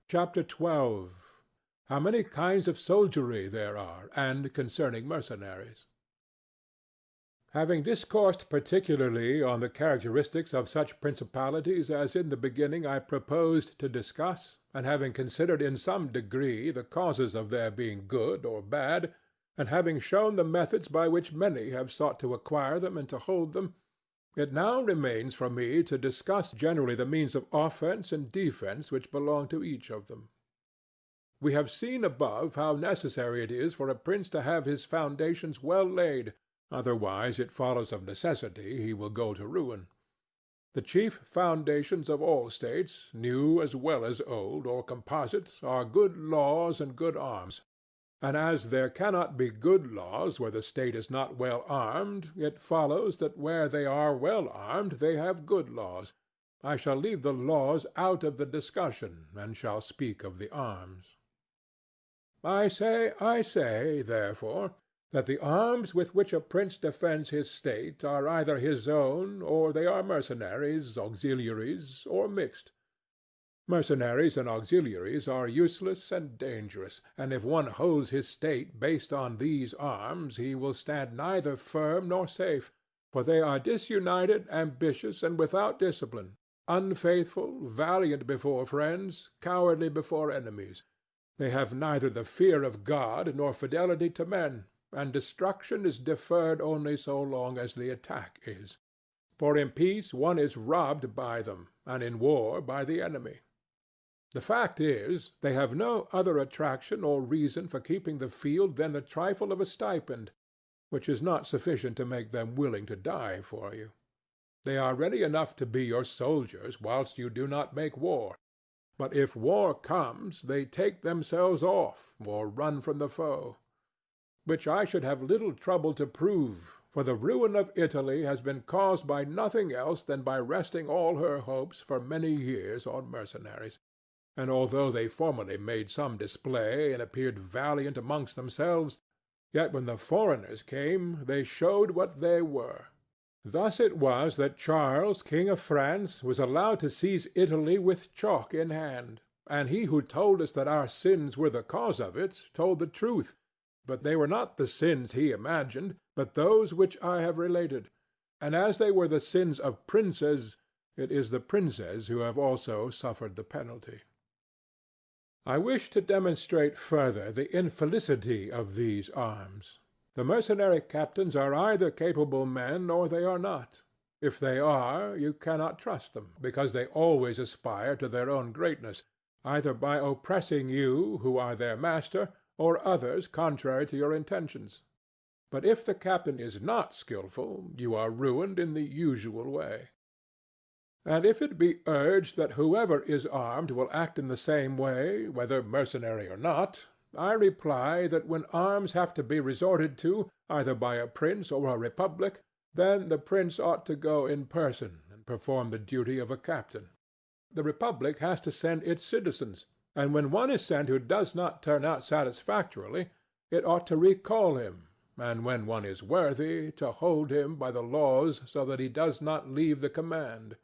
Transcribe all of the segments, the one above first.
Chapter 12. How many kinds of soldiery there are, and concerning mercenaries. Having discoursed particularly on the characteristics of such principalities as in the beginning I proposed to discuss, and having considered in some degree the causes of their being good or bad, and having shown the methods by which many have sought to acquire them and to hold them, it now remains for me to discuss generally the means of offence and defence which belong to each of them. We have seen above how necessary it is for a prince to have his foundations well laid, otherwise it follows of necessity he will go to ruin. The chief foundations of all states, new as well as old, or composite, are good laws and good arms. And as there cannot be good laws where the state is not well armed, it follows that where they are well armed they have good laws. I shall leave the laws out of the discussion, and shall speak of the arms. I say, therefore, that the arms with which a prince defends his state are either his own, or they are mercenaries, auxiliaries, or mixed. Mercenaries and auxiliaries are useless and dangerous, and if one holds his state based on these arms he will stand neither firm nor safe, for they are disunited, ambitious, and without discipline, unfaithful, valiant before friends, cowardly before enemies. They have neither the fear of God nor fidelity to men, and destruction is deferred only so long as the attack is. For in peace one is robbed by them, and in war by the enemy. The fact is, they have no other attraction or reason for keeping the field than the trifle of a stipend, which is not sufficient to make them willing to die for you. They are ready enough to be your soldiers whilst you do not make war, but if war comes they take themselves off, or run from the foe. Which I should have little trouble to prove, for the ruin of Italy has been caused by nothing else than by resting all her hopes for many years on mercenaries. And although they formerly made some display and appeared valiant amongst themselves, yet when the foreigners came they showed what they were. Thus it was that Charles, King of France, was allowed to seize Italy with chalk in hand, and he who told us that our sins were the cause of it told the truth, but they were not the sins he imagined, but those which I have related, and as they were the sins of princes, it is the princes who have also suffered the penalty. I wish to demonstrate further the infelicity of these arms. The mercenary captains are either capable men or they are not. If they are, you cannot trust them, because they always aspire to their own greatness, either by oppressing you, who are their master, or others contrary to your intentions. But if the captain is not skilful, you are ruined in the usual way. And if it be urged that whoever is armed will act in the same way, whether mercenary or not, I reply that when arms have to be resorted to, either by a prince or a republic, then the prince ought to go in person and perform the duty of a captain. The republic has to send its citizens, and when one is sent who does not turn out satisfactorily, it ought to recall him, and when one is worthy, to hold him by the laws so that he does not leave the command.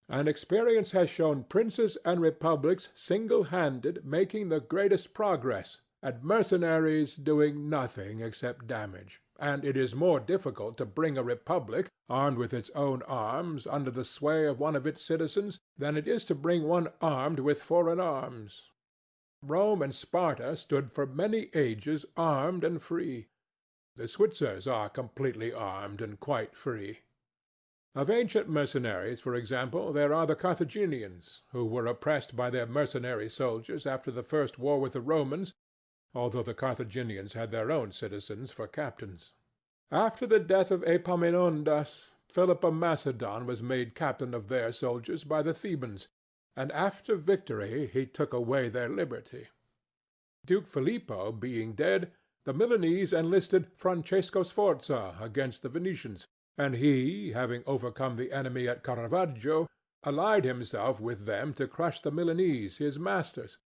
And experience has shown princes and republics single-handed making the greatest progress, and mercenaries doing nothing except damage, and it is more difficult to bring a republic, armed with its own arms, under the sway of one of its citizens, than it is to bring one armed with foreign arms. Rome and Sparta stood for many ages armed and free. The Switzers are completely armed and quite free. Of ancient mercenaries, for example, there are the Carthaginians, who were oppressed by their mercenary soldiers after the first war with the Romans, although the Carthaginians had their own citizens for captains. After the death of Epaminondas, Philip of Macedon was made captain of their soldiers by the Thebans, and after victory he took away their liberty. Duke Filippo being dead, the Milanese enlisted Francesco Sforza against the Venetians, and he, having overcome the enemy at Caravaggio, allied himself with them to crush the Milanese, his masters.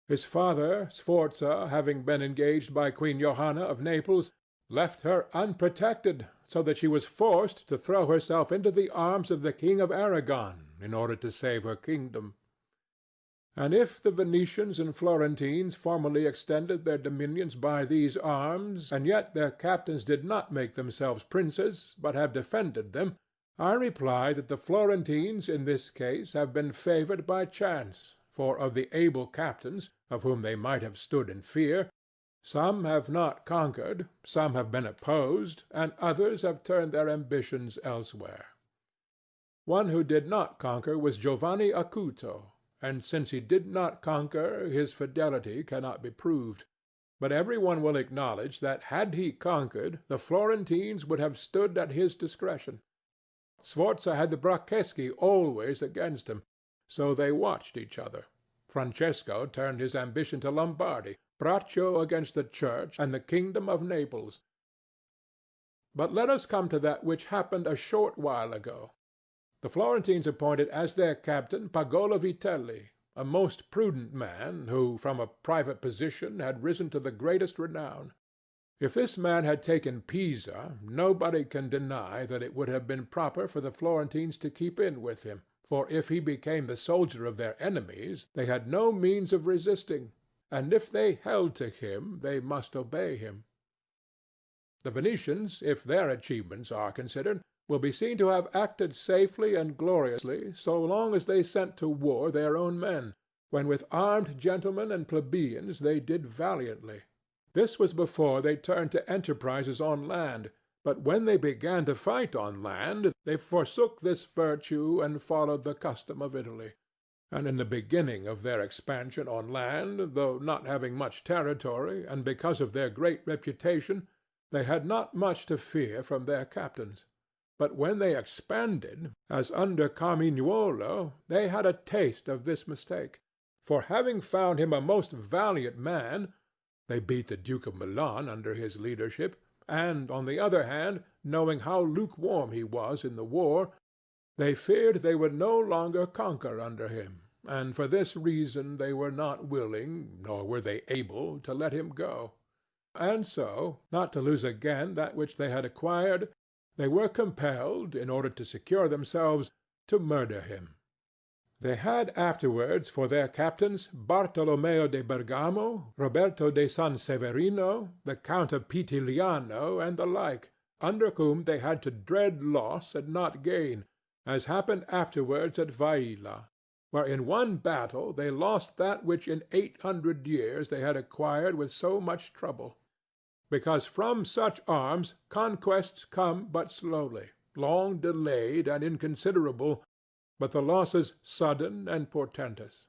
His father, Sforza, having been engaged by Queen Johanna of Naples, left her unprotected, so that she was forced to throw herself into the arms of the King of Aragon in order to save her kingdom. And if the Venetians and Florentines formerly extended their dominions by these arms, and yet their captains did not make themselves princes, but have defended them, I reply that the Florentines in this case have been favored by chance, for of the able captains, of whom they might have stood in fear, some have not conquered, some have been opposed, and others have turned their ambitions elsewhere. One who did not conquer was Giovanni Acuto, and since he did not conquer, his fidelity cannot be proved. But every one will acknowledge that had he conquered, the Florentines would have stood at his discretion. Sforza had the Bracceschi always against him, so they watched each other. Francesco turned his ambition to Lombardy, Braccio against the Church and the kingdom of Naples. But let us come to that which happened a short while ago. The Florentines appointed as their captain Pagolo Vitelli, a most prudent man, who from a private position had risen to the greatest renown. If this man had taken Pisa, nobody can deny that it would have been proper for the Florentines to keep in with him, for if he became the soldier of their enemies, they had no means of resisting, and if they held to him, they must obey him. The Venetians, if their achievements are considered, will be seen to have acted safely and gloriously so long as they sent to war their own men, when with armed gentlemen and plebeians they did valiantly. This was before they turned to enterprises on land, but when they began to fight on land, they forsook this virtue and followed the custom of Italy. And in the beginning of their expansion on land, though not having much territory, and because of their great reputation, they had not much to fear from their captains. But when they expanded, as under Carmignuolo, they had a taste of this mistake. For having found him a most valiant man, they beat the Duke of Milan under his leadership, and, on the other hand, knowing how lukewarm he was in the war, they feared they would no longer conquer under him, and for this reason they were not willing, nor were they able, to let him go. And so, not to lose again that which they had acquired, they were compelled, in order to secure themselves, to murder him. They had afterwards for their captains Bartolomeo de Bergamo, Roberto de San Severino, the Count of Pitiliano, and the like, under whom they had to dread loss and not gain, as happened afterwards at Vaila, where in one battle they lost that which in 800 years they had acquired with so much trouble. Because from such arms conquests come but slowly, long delayed and inconsiderable, but the losses sudden and portentous.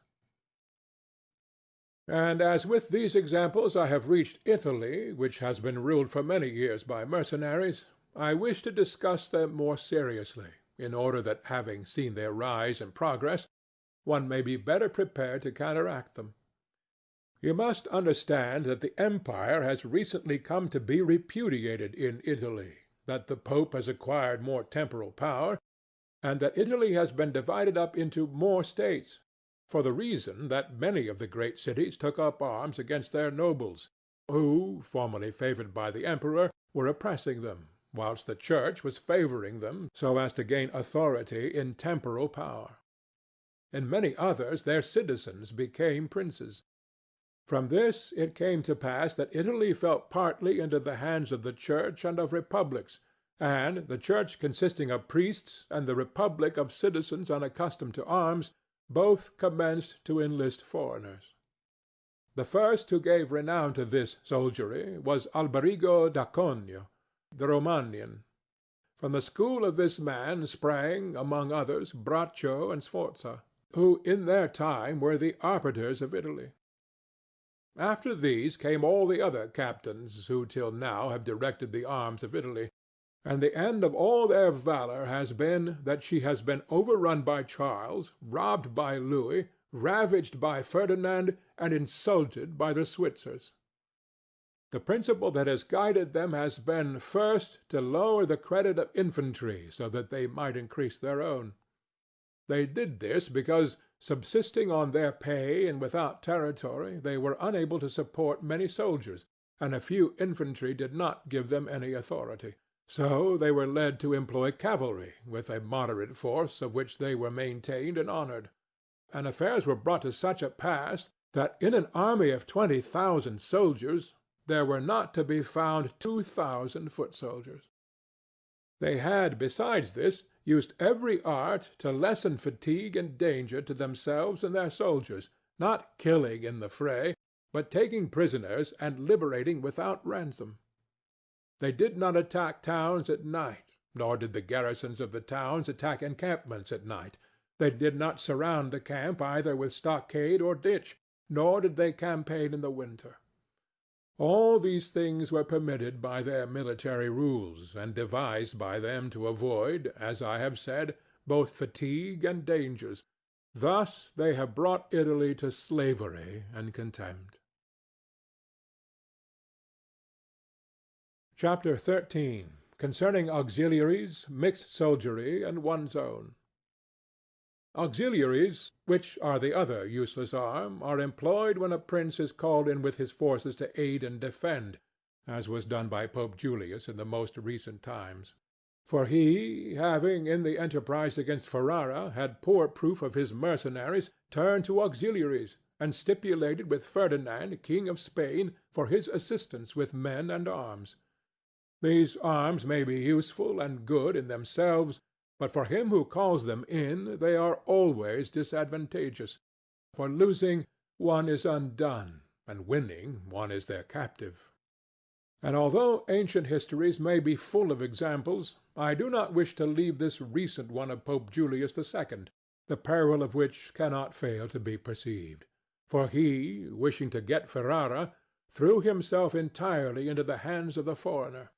And as with these examples I have reached Italy, which has been ruled for many years by mercenaries, I wish to discuss them more seriously, in order that, having seen their rise and progress, one may be better prepared to counteract them. You must understand that the empire has recently come to be repudiated in Italy, that the Pope has acquired more temporal power, and that Italy has been divided up into more states, for the reason that many of the great cities took up arms against their nobles, who, formerly favored by the emperor, were oppressing them, whilst the Church was favoring them so as to gain authority in temporal power. In many others their citizens became princes. From this it came to pass that Italy fell partly into the hands of the Church and of republics, and the Church consisting of priests and the republic of citizens unaccustomed to arms, both commenced to enlist foreigners. The first who gave renown to this soldiery was Alberigo da Cogno, the Romanian. From the school of this man sprang, among others, Braccio and Sforza, who in their time were the arbiters of Italy. After these came all the other captains who till now have directed the arms of Italy, and the end of all their valor has been that she has been overrun by Charles, robbed by Louis, ravaged by Ferdinand, and insulted by the Switzers. The principle that has guided them has been, first, to lower the credit of infantry so that they might increase their own. They did this because, subsisting on their pay and without territory, they were unable to support many soldiers, and a few infantry did not give them any authority. So they were led to employ cavalry, with a moderate force of which they were maintained and honored. and affairs were brought to such a pass that in an army of 20,000 soldiers there were not to be found 2,000 foot soldiers. They had, besides this, used every art to lessen fatigue and danger to themselves and their soldiers, not killing in the fray, but taking prisoners and liberating without ransom. They did not attack towns at night, nor did the garrisons of the towns attack encampments at night. They did not surround the camp either with stockade or ditch, nor did they campaign in the winter. All these things were permitted by their military rules, and devised by them to avoid, as I have said, both fatigue and dangers. Thus they have brought Italy to slavery and contempt. Chapter 13. Concerning auxiliaries, mixed soldiery, and one's own. Auxiliaries, which are the other useless arm, are employed when a prince is called in with his forces to aid and defend, as was done by Pope Julius in the most recent times. For he, having in the enterprise against Ferrara had poor proof of his mercenaries, turned to auxiliaries, and stipulated with Ferdinand, King of Spain, for his assistance with men and arms. These arms may be useful and good in themselves, but for him who calls them in they are always disadvantageous. For losing, one is undone, and winning, one is their captive. And although ancient histories may be full of examples, I do not wish to leave this recent one of Pope Julius II, the peril of which cannot fail to be perceived. For he, wishing to get Ferrara, threw himself entirely into the hands of the foreigner.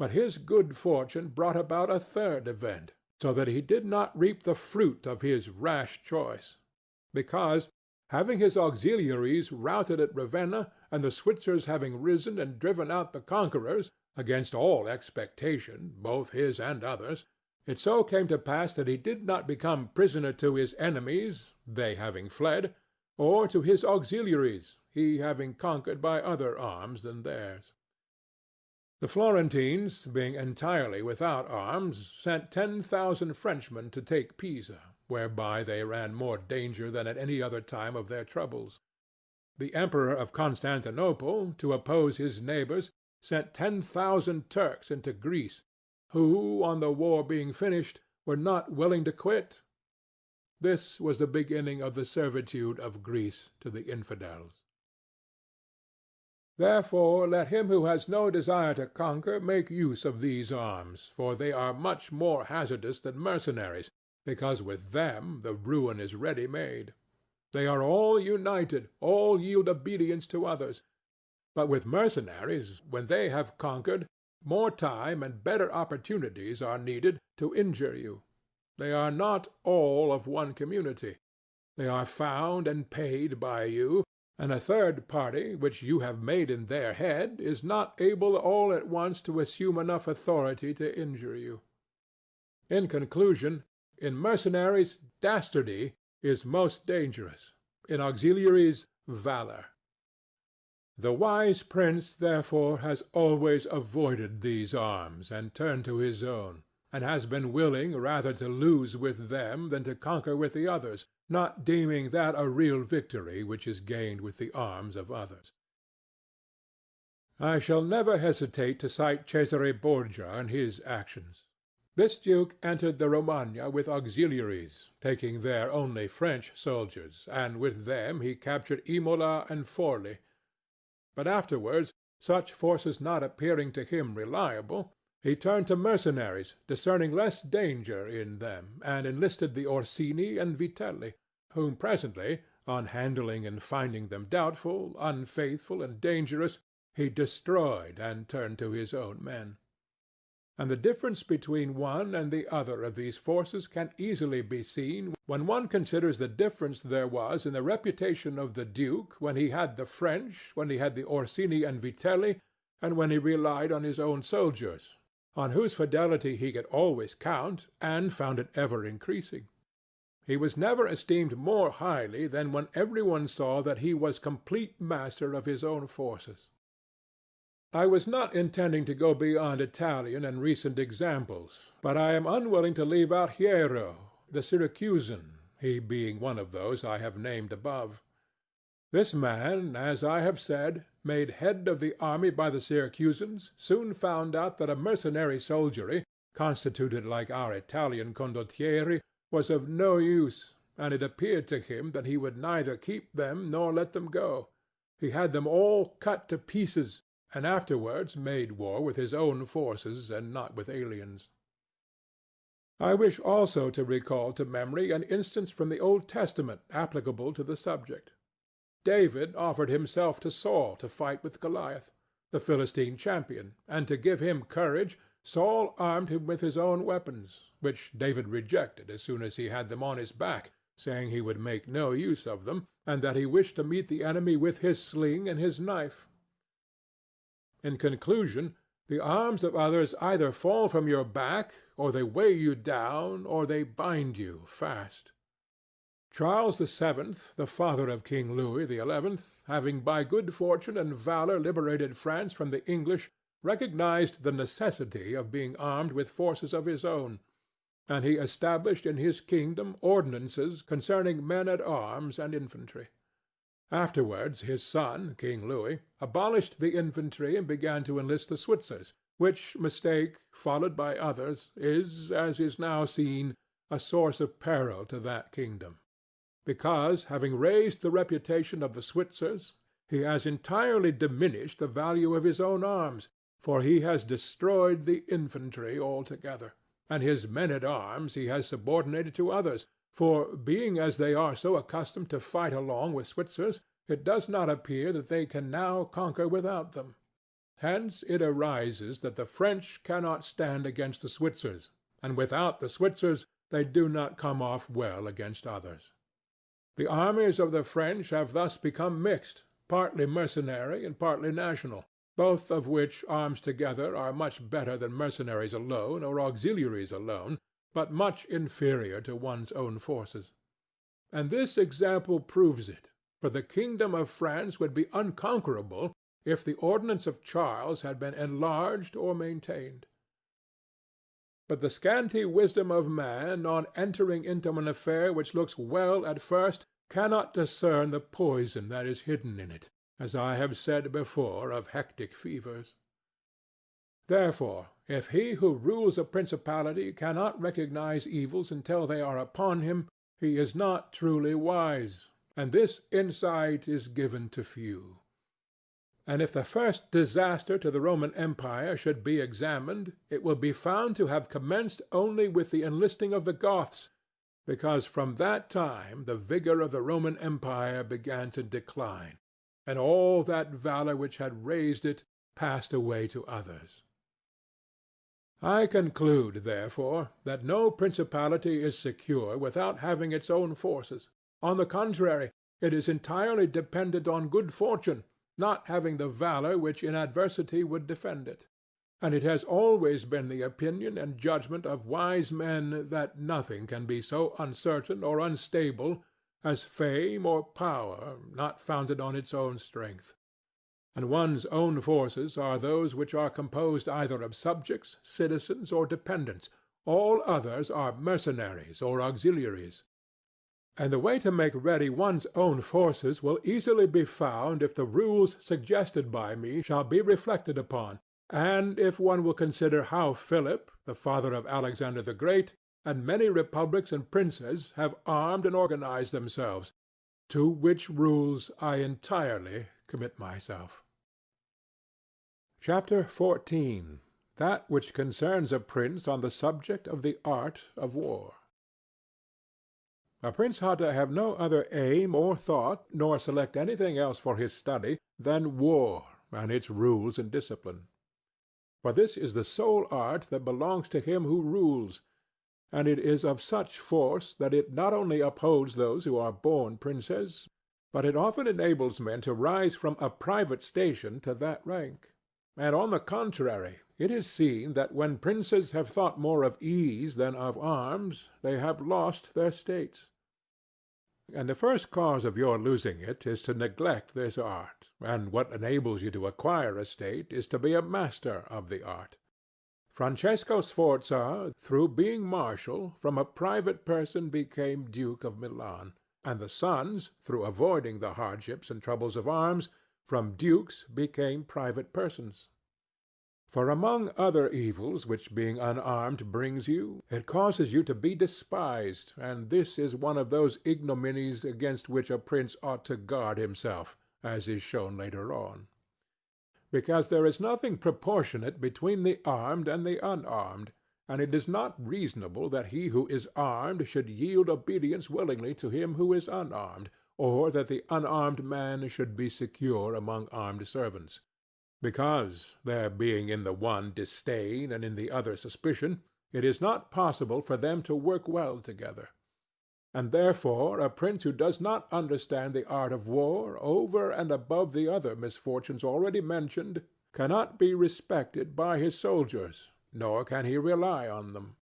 But his good fortune brought about a third event, so that he did not reap the fruit of his rash choice. Because, having his auxiliaries routed at Ravenna, and the Switzers having risen and driven out the conquerors, against all expectation, both his and others, it so came to pass that he did not become prisoner to his enemies, they having fled, or to his auxiliaries, he having conquered by other arms than theirs. The Florentines, being entirely without arms, sent 10,000 Frenchmen to take Pisa, whereby they ran more danger than at any other time of their troubles. The Emperor of Constantinople, to oppose his neighbors, sent 10,000 Turks into Greece, who, on the war being finished, were not willing to quit. This was the beginning of the servitude of Greece to the infidels. Therefore let him who has no desire to conquer make use of these arms, for they are much more hazardous than mercenaries, because with them the ruin is ready made. They are all united, all yield obedience to others. But with mercenaries, when they have conquered, more time and better opportunities are needed to injure you. They are not all of one community. They are found and paid by you, and a third party which you have made in their head is not able all at once to assume enough authority to injure you. In conclusion, in mercenaries dastardy is most dangerous, in auxiliaries valor. The wise prince, therefore, has always avoided these arms, and turned to his own, and has been willing rather to lose with them than to conquer with the others, not deeming that a real victory which is gained with the arms of others. I shall never hesitate to cite Cesare Borgia and his actions. This duke entered the Romagna with auxiliaries, taking there only French soldiers, and with them he captured Imola and Forli. But afterwards, such forces not appearing to him reliable, he turned to mercenaries, discerning less danger in them, and enlisted the Orsini and Vitelli, whom presently, on handling and finding them doubtful, unfaithful, and dangerous, he destroyed and turned to his own men. And the difference between one and the other of these forces can easily be seen when one considers the difference there was in the reputation of the duke when he had the French, when he had the Orsini and Vitelli, and when he relied on his own soldiers, on whose fidelity he could always count, and found it ever increasing. He was never esteemed more highly than when every one saw that he was complete master of his own forces. I was not intending to go beyond Italian and recent examples, but I am unwilling to leave out Hiero, the Syracusan, he being one of those I have named above. This man, as I have said, made head of the army by the Syracusans, soon found out that a mercenary soldiery, constituted like our Italian condottieri, was of no use, and it appeared to him that he would neither keep them nor let them go. He had them all cut to pieces, and afterwards made war with his own forces and not with aliens. I wish also to recall to memory an instance from the Old Testament applicable to the subject. David offered himself to Saul to fight with Goliath, the Philistine champion, and to give him courage Saul armed him with his own weapons, which David rejected as soon as he had them on his back, saying he would make no use of them, and that he wished to meet the enemy with his sling and his knife. In conclusion, the arms of others either fall from your back, or they weigh you down, or they bind you fast. Charles VII, the father of King Louis XI, having by good fortune and valor liberated France from the English, recognized the necessity of being armed with forces of his own, and he established in his kingdom ordinances concerning men-at-arms and infantry. Afterwards his son, King Louis, abolished the infantry and began to enlist the Switzers, which mistake, followed by others, is, as is now seen, a source of peril to that kingdom, because, having raised the reputation of the Switzers, he has entirely diminished the value of his own arms, for he has destroyed the infantry altogether, and his men-at-arms he has subordinated to others, for, being as they are so accustomed to fight along with Switzers, it does not appear that they can now conquer without them. Hence it arises that the French cannot stand against the Switzers, and without the Switzers they do not come off well against others. The armies of the French have thus become mixed, partly mercenary and partly national, both of which arms together are much better than mercenaries alone or auxiliaries alone, but much inferior to one's own forces. And this example proves it, for the kingdom of France would be unconquerable if the ordinance of Charles had been enlarged or maintained. But the scanty wisdom of man, on entering into an affair which looks well at first, cannot discern the poison that is hidden in it, as I have said before of hectic fevers. Therefore, if he who rules a principality cannot recognize evils until they are upon him, he is not truly wise, and this insight is given to few. And if the first disaster to the Roman Empire should be examined, it will be found to have commenced only with the enlisting of the Goths, because from that time the vigor of the Roman Empire began to decline, and all that valor which had raised it passed away to others. I conclude, therefore, that no principality is secure without having its own forces. On the contrary, it is entirely dependent on good fortune, not having the valor which in adversity would defend it. And it has always been the opinion and judgment of wise men that nothing can be so uncertain or unstable as fame or power not founded on its own strength. And one's own forces are those which are composed either of subjects, citizens, or dependents. All others are mercenaries or auxiliaries. And the way to make ready one's own forces will easily be found if the rules suggested by me shall be reflected upon, and if one will consider how Philip, the father of Alexander the Great, and many republics and princes have armed and organized themselves, to which rules I entirely commit myself. Chapter 14. That which concerns a prince on the subject of the art of war. A prince ought to have no other aim or thought, nor select anything else for his study, than war and its rules and discipline. For this is the sole art that belongs to him who rules, and it is of such force that it not only upholds those who are born princes, but it often enables men to rise from a private station to that rank. And on the contrary, it is seen that when princes have thought more of ease than of arms, they have lost their states. And the first cause of your losing it is to neglect this art, and what enables you to acquire a state is to be a master of the art. Francesco Sforza, through being marshal, from a private person became Duke of Milan, and the sons, through avoiding the hardships and troubles of arms, from dukes became private persons. For among other evils which being unarmed brings you, it causes you to be despised, and this is one of those ignominies against which a prince ought to guard himself, as is shown later on. Because there is nothing proportionate between the armed and the unarmed, and it is not reasonable that he who is armed should yield obedience willingly to him who is unarmed, or that the unarmed man should be secure among armed servants. Because, there being in the one disdain and in the other suspicion, it is not possible for them to work well together. And therefore a prince who does not understand the art of war, over and above the other misfortunes already mentioned, cannot be respected by his soldiers, nor can he rely on them.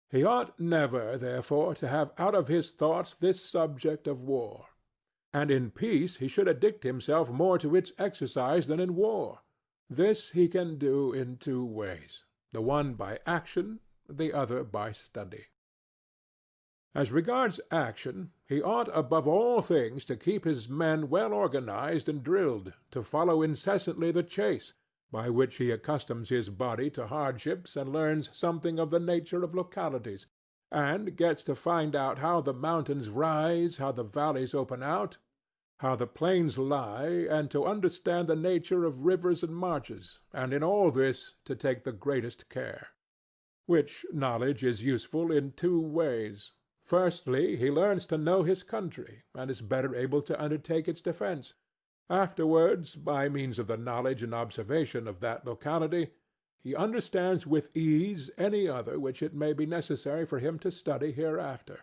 He ought never, therefore, to have out of his thoughts this subject of war. And in peace he should addict himself more to its exercise than in war. This he can do in two ways, the one by action, the other by study. As regards action, he ought above all things to keep his men well organized and drilled, to follow incessantly the chase, by which he accustoms his body to hardships and learns something of the nature of localities, and gets to find out how the mountains rise, how the valleys open out, how the plains lie, and to understand the nature of rivers and marshes, and in all this to take the greatest care. Which knowledge is useful in two ways. Firstly, he learns to know his country, and is better able to undertake its defense. Afterwards, by means of the knowledge and observation of that locality, he understands with ease any other which it may be necessary for him to study hereafter.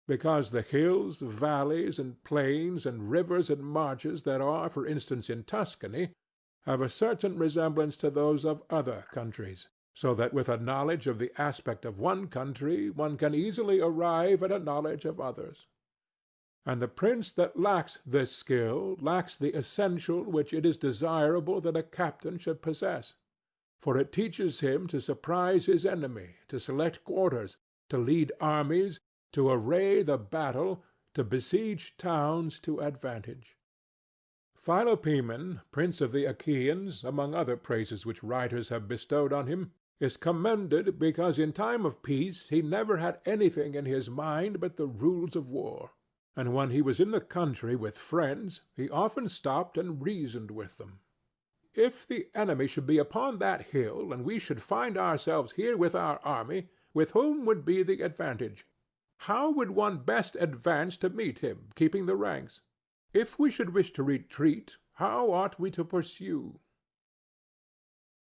Because the hills, valleys, and plains, and rivers and marshes that are, for instance, in Tuscany, have a certain resemblance to those of other countries, so that with a knowledge of the aspect of one country one can easily arrive at a knowledge of others. And the prince that lacks this skill lacks the essential which it is desirable that a captain should possess, for it teaches him to surprise his enemy, to select quarters, to lead armies, to array the battle, to besiege towns to advantage. Philopoemen, prince of the Achaeans, among other praises which writers have bestowed on him, is commended because in time of peace he never had anything in his mind but the rules of war, and when he was in the country with friends he often stopped and reasoned with them. If the enemy should be upon that hill, and we should find ourselves here with our army, with whom would be the advantage? How would one best advance to meet him, keeping the ranks? If we should wish to retreat, how ought we to pursue?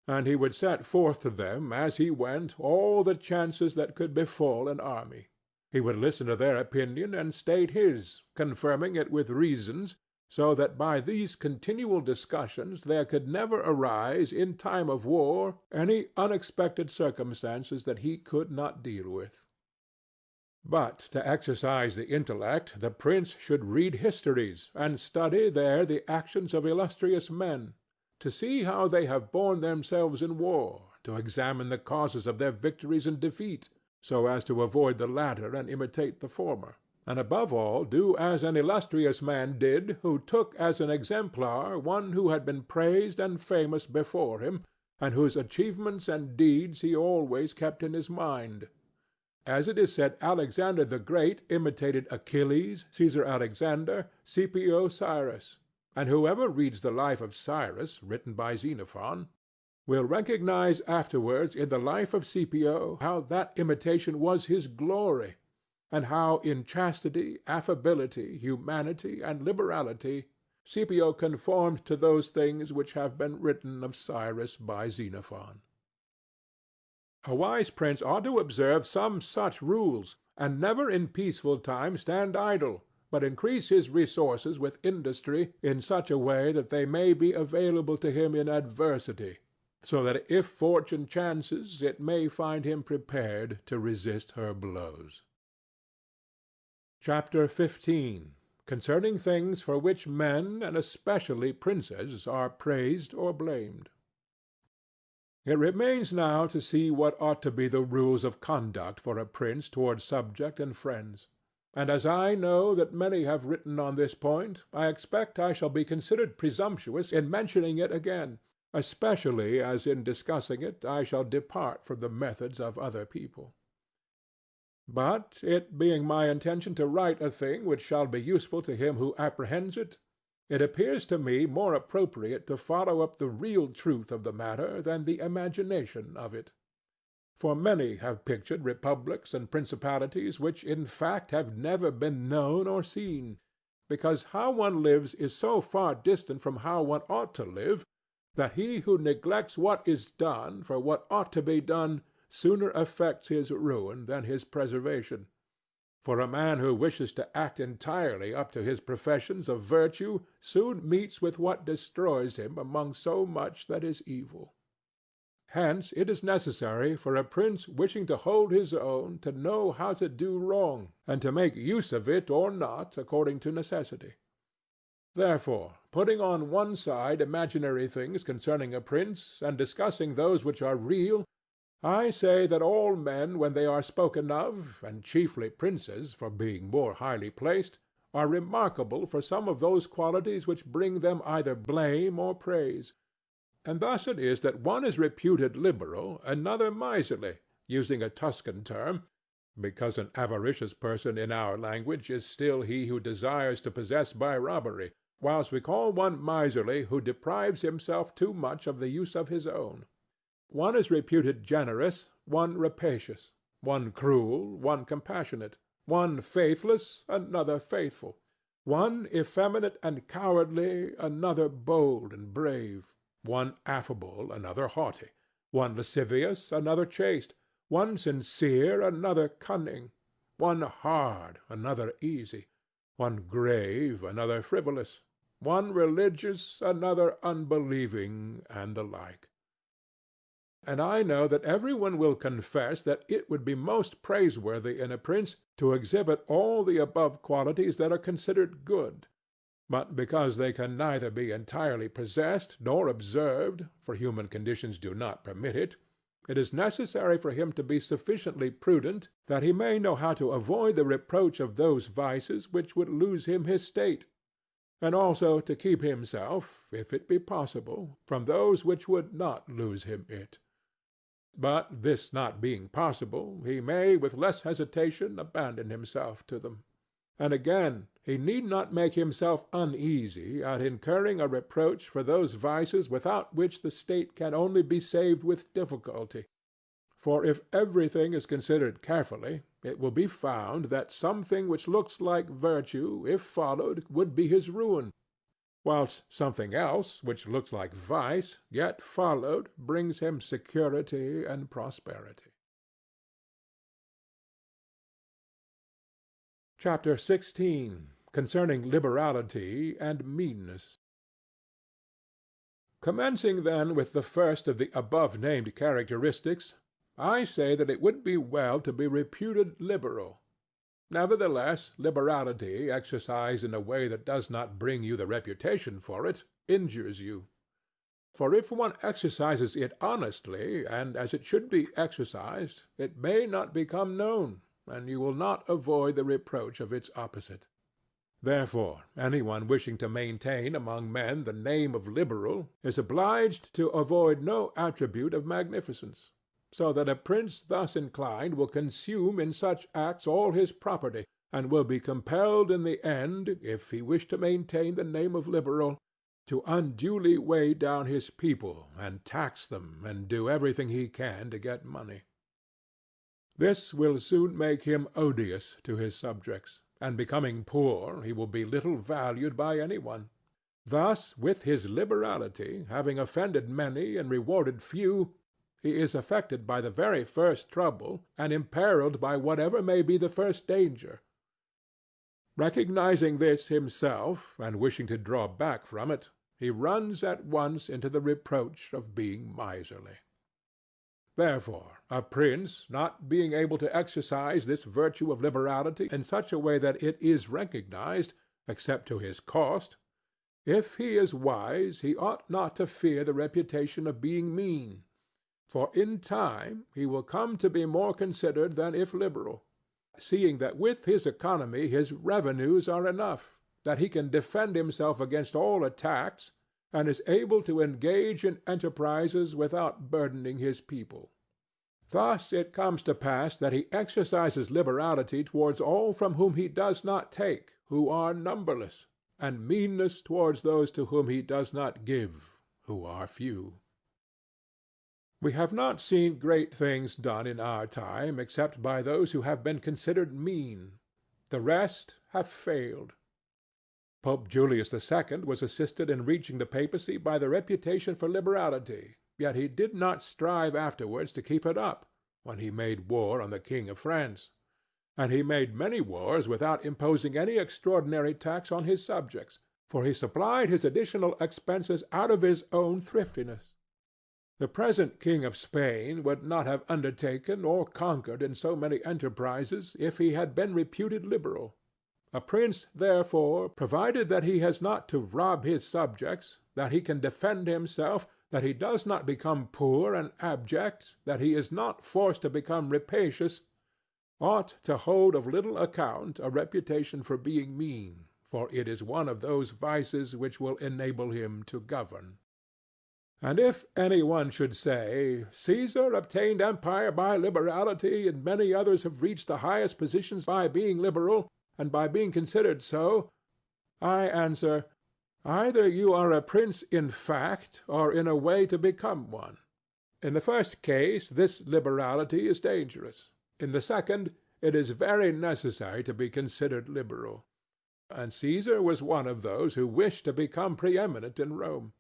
And he would set forth to them as he went all the chances that could befall an army. He would listen to their opinion and state his, confirming it with reasons, so that by these continual discussions there could never arise in time of war any unexpected circumstances that he could not deal with. But to exercise the intellect the prince should read histories, and study there the actions of illustrious men, to see how they have borne themselves in war, to examine the causes of their victories and defeat, so as to avoid the latter and imitate the former, and above all do as an illustrious man did who took as an exemplar one who had been praised and famous before him, and whose achievements and deeds he always kept in his mind. As it is said, Alexander the Great imitated Achilles, Caesar Alexander, Scipio Cyrus, and whoever reads the life of Cyrus, written by Xenophon, will recognize afterwards in the life of Scipio how that imitation was his glory, and how in chastity, affability, humanity, and liberality Scipio conformed to those things which have been written of Cyrus by Xenophon. A wise prince ought to observe some such rules, and never in peaceful times stand idle, but increase his resources with industry in such a way that they may be available to him in adversity, so that if fortune chances it may find him prepared to resist her blows. Chapter 15. Concerning things for which men, and especially princes, are praised or blamed. It remains now to see what ought to be the rules of conduct for a prince towards subject and friends. And as I know that many have written on this point, I expect I shall be considered presumptuous in mentioning it again, especially as in discussing it I shall depart from the methods of other people. But it being my intention to write a thing which shall be useful to him who apprehends it, it appears to me more appropriate to follow up the real truth of the matter than the imagination of it. For many have pictured republics and principalities which in fact have never been known or seen, because how one lives is so far distant from how one ought to live, that he who neglects what is done for what ought to be done sooner effects his ruin than his preservation. For a man who wishes to act entirely up to his professions of virtue soon meets with what destroys him among so much that is evil. Hence it is necessary for a prince wishing to hold his own to know how to do wrong, and to make use of it or not according to necessity. Therefore, putting on one side imaginary things concerning a prince, and discussing those which are real, I say that all men when they are spoken of, and chiefly princes for being more highly placed, are remarkable for some of those qualities which bring them either blame or praise. And thus it is that one is reputed liberal, another miserly, using a Tuscan term, because an avaricious person in our language is still he who desires to possess by robbery, whilst we call one miserly who deprives himself too much of the use of his own. One is reputed generous, one rapacious, one cruel, one compassionate, one faithless, another faithful, one effeminate and cowardly, another bold and brave, one affable, another haughty, one lascivious, another chaste, one sincere, another cunning, one hard, another easy, one grave, another frivolous, one religious, another unbelieving, and the like. And I know that every one will confess that it would be most praiseworthy in a prince to exhibit all the above qualities that are considered good. But because they can neither be entirely possessed nor observed, for human conditions do not permit it, it is necessary for him to be sufficiently prudent that he may know how to avoid the reproach of those vices which would lose him his state, and also to keep himself, if it be possible, from those which would not lose him it. But this not being possible, he may with less hesitation abandon himself to them. And again, he need not make himself uneasy at incurring a reproach for those vices without which the state can only be saved with difficulty. For if everything is considered carefully, it will be found that something which looks like virtue, if followed, would be his ruin, whilst something else, which looks like vice, yet followed, brings him security and prosperity. Chapter 16. Concerning Liberality and Meanness. Commencing then with the first of the above-named characteristics, I say that it would be well to be reputed liberal. Nevertheless, liberality exercised in a way that does not bring you the reputation for it injures you. For if one exercises it honestly and as it should be exercised, it may not become known, and you will not avoid the reproach of its opposite. Therefore any one wishing to maintain among men the name of liberal is obliged to avoid no attribute of magnificence, so that a prince thus inclined will consume in such acts all his property, and will be compelled in the end, if he wish to maintain the name of liberal, to unduly weigh down his people, and tax them, and do everything he can to get money. This will soon make him odious to his subjects, and becoming poor he will be little valued by any one. Thus with his liberality, having offended many and rewarded few, he is affected by the very first trouble, and imperilled by whatever may be the first danger. Recognizing this himself, and wishing to draw back from it, he runs at once into the reproach of being miserly. Therefore a prince, not being able to exercise this virtue of liberality in such a way that it is recognized, except to his cost, if he is wise, he ought not to fear the reputation of being mean. for in time he will come to be more considered than if liberal, seeing that with his economy his revenues are enough, that he can defend himself against all attacks, and is able to engage in enterprises without burdening his people. Thus it comes to pass that he exercises liberality towards all from whom he does not take, who are numberless, and meanness towards those to whom he does not give, who are few. We have not seen great things done in our time except by those who have been considered mean. The rest have failed. Pope Julius II was assisted in reaching the papacy by the reputation for liberality, yet he did not strive afterwards to keep it up, when he made war on the King of France. And he made many wars without imposing any extraordinary tax on his subjects, for he supplied his additional expenses out of his own thriftiness. The present King of Spain would not have undertaken or conquered in so many enterprises if he had been reputed liberal. A prince, therefore, provided that he has not to rob his subjects, that he can defend himself, that he does not become poor and abject, that he is not forced to become rapacious, ought to hold of little account a reputation for being mean, for it is one of those vices which will enable him to govern. And if any one should say, Caesar obtained empire by liberality, and many others have reached the highest positions by being liberal, and by being considered so, I answer, either you are a prince in fact, or in a way to become one. In the first case this liberality is dangerous. In the second, it is very necessary to be considered liberal. And Caesar was one of those who wished to become preeminent in Rome.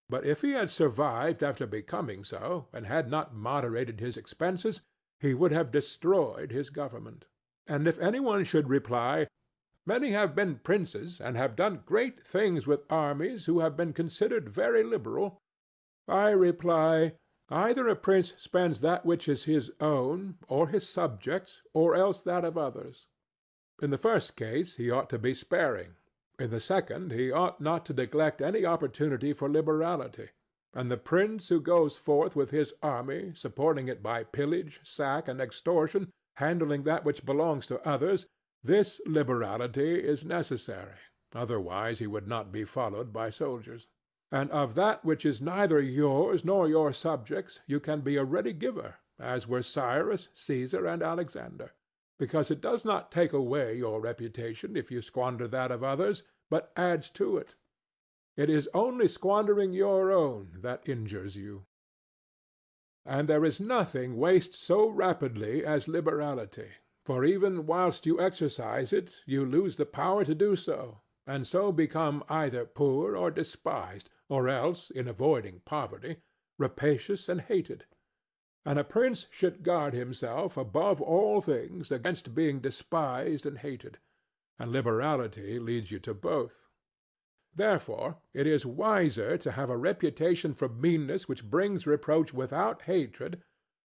But if he had survived after becoming so, and had not moderated his expenses, he would have destroyed his government. And if any one should reply, many have been princes, and have done great things with armies, who have been considered very liberal, I reply, either a prince spends that which is his own, or his subjects', or else that of others. In the first case he ought to be sparing. In the second he ought not to neglect any opportunity for liberality. And the prince who goes forth with his army, supporting it by pillage, sack, and extortion, handling that which belongs to others, this liberality is necessary, otherwise he would not be followed by soldiers. And of that which is neither yours nor your subjects you can be a ready giver, as were Cyrus, Caesar, and Alexander, because it does not take away your reputation if you squander that of others, but adds to it. It is only squandering your own that injures you. And there is nothing wastes so rapidly as liberality, for even whilst you exercise it you lose the power to do so, and so become either poor or despised, or else, in avoiding poverty, rapacious and hated. And a prince should guard himself above all things against being despised and hated, and liberality leads you to both. Therefore it is wiser to have a reputation for meanness which brings reproach without hatred,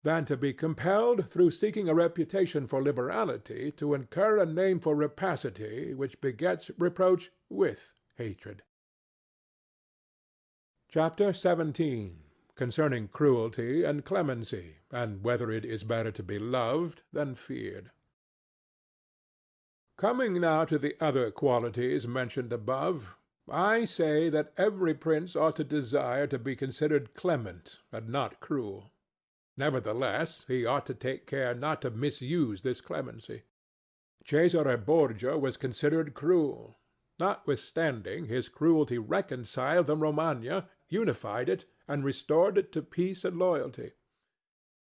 than to be compelled through seeking a reputation for liberality to incur a name for rapacity which begets reproach with hatred. Chapter 17. Concerning cruelty and clemency, and whether it is better to be loved than feared. Coming now to the other qualities mentioned above, I say that every prince ought to desire to be considered clement and not cruel. Nevertheless, he ought to take care not to misuse this clemency. Cesare Borgia was considered cruel. Notwithstanding, his cruelty reconciled the Romagna, unified it, and restored it to peace and loyalty.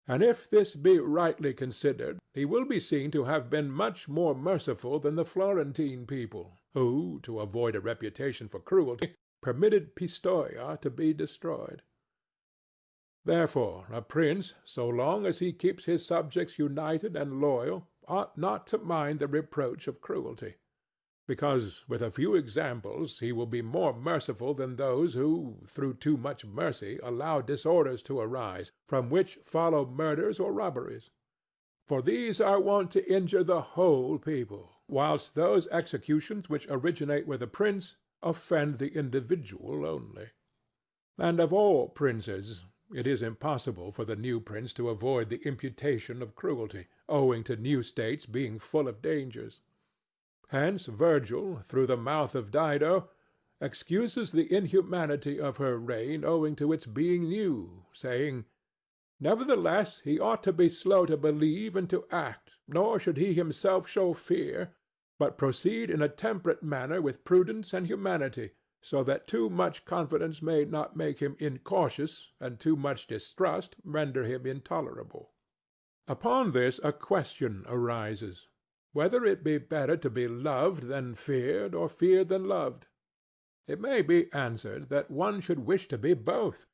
And if this be rightly considered, he will be seen to have been much more merciful than the Florentine people, who, to avoid a reputation for cruelty, permitted Pistoia to be destroyed. Therefore a prince, so long as he keeps his subjects united and loyal, ought not to mind the reproach of cruelty, because with a few examples he will be more merciful than those who, through too much mercy, allow disorders to arise, from which follow murders or robberies. For these are wont to injure the whole people, whilst those executions which originate with a prince offend the individual only. And of all princes, it is impossible for the new prince to avoid the imputation of cruelty, owing to new states being full of dangers. Hence Virgil, through the mouth of Dido, excuses the inhumanity of her reign owing to its being new, saying, "Nevertheless he ought to be slow to believe and to act, nor should he himself show fear, but proceed in a temperate manner with prudence and humanity, so that too much confidence may not make him incautious, and too much distrust render him intolerable." Upon this a question arises, whether it be better to be loved than feared, or feared than loved. It may be answered that one should wish to be both,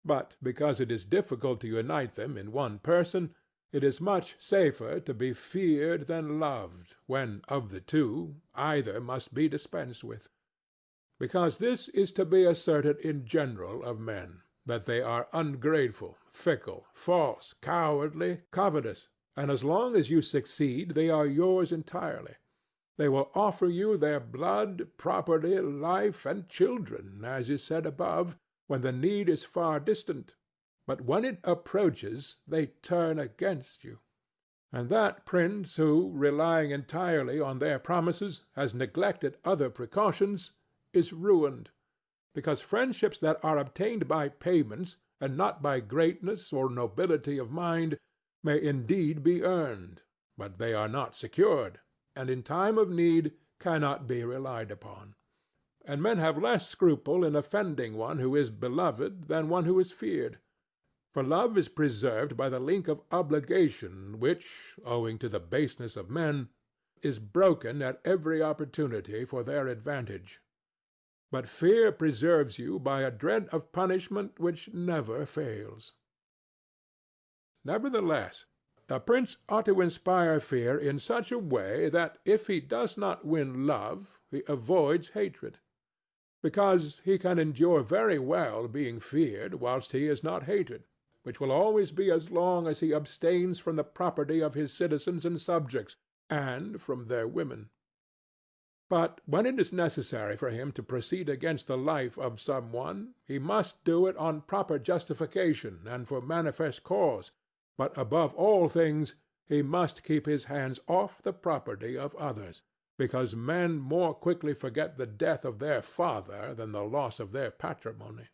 but because it is difficult to unite them in one person, it is much safer to be feared than loved, when, of the two, either must be dispensed with. Because this is to be asserted in general of men, that they are ungrateful, fickle, false, cowardly, covetous, and as long as you succeed they are yours entirely. They will offer you their blood, property, life, and children, as is said above, when the need is far distant, but when it approaches they turn against you. And that prince who, relying entirely on their promises, has neglected other precautions, is ruined, because friendships that are obtained by payments, and not by greatness or nobility of mind, may indeed be earned, but they are not secured, and in time of need cannot be relied upon. And men have less scruple in offending one who is beloved than one who is feared. For love is preserved by the link of obligation which, owing to the baseness of men, is broken at every opportunity for their advantage. But fear preserves you by a dread of punishment which never fails. Nevertheless, a prince ought to inspire fear in such a way that if he does not win love, he avoids hatred, because he can endure very well being feared whilst he is not hated, which will always be as long as he abstains from the property of his citizens and subjects, and from their women. But when it is necessary for him to proceed against the life of some one, he must do it on proper justification and for manifest cause, but above all things he must keep his hands off the property of others, because men more quickly forget the death of their father than the loss of their patrimony.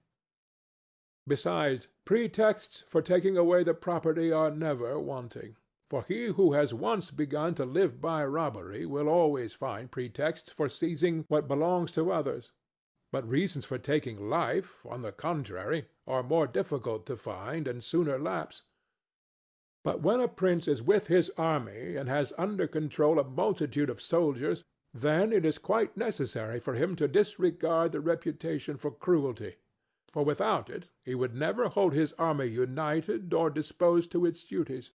Besides, pretexts for taking away the property are never wanting. For he who has once begun to live by robbery will always find pretexts for seizing what belongs to others. But reasons for taking life, on the contrary, are more difficult to find and sooner lapse. But when a prince is with his army and has under control a multitude of soldiers, then it is quite necessary for him to disregard the reputation for cruelty, for without it he would never hold his army united or disposed to its duties.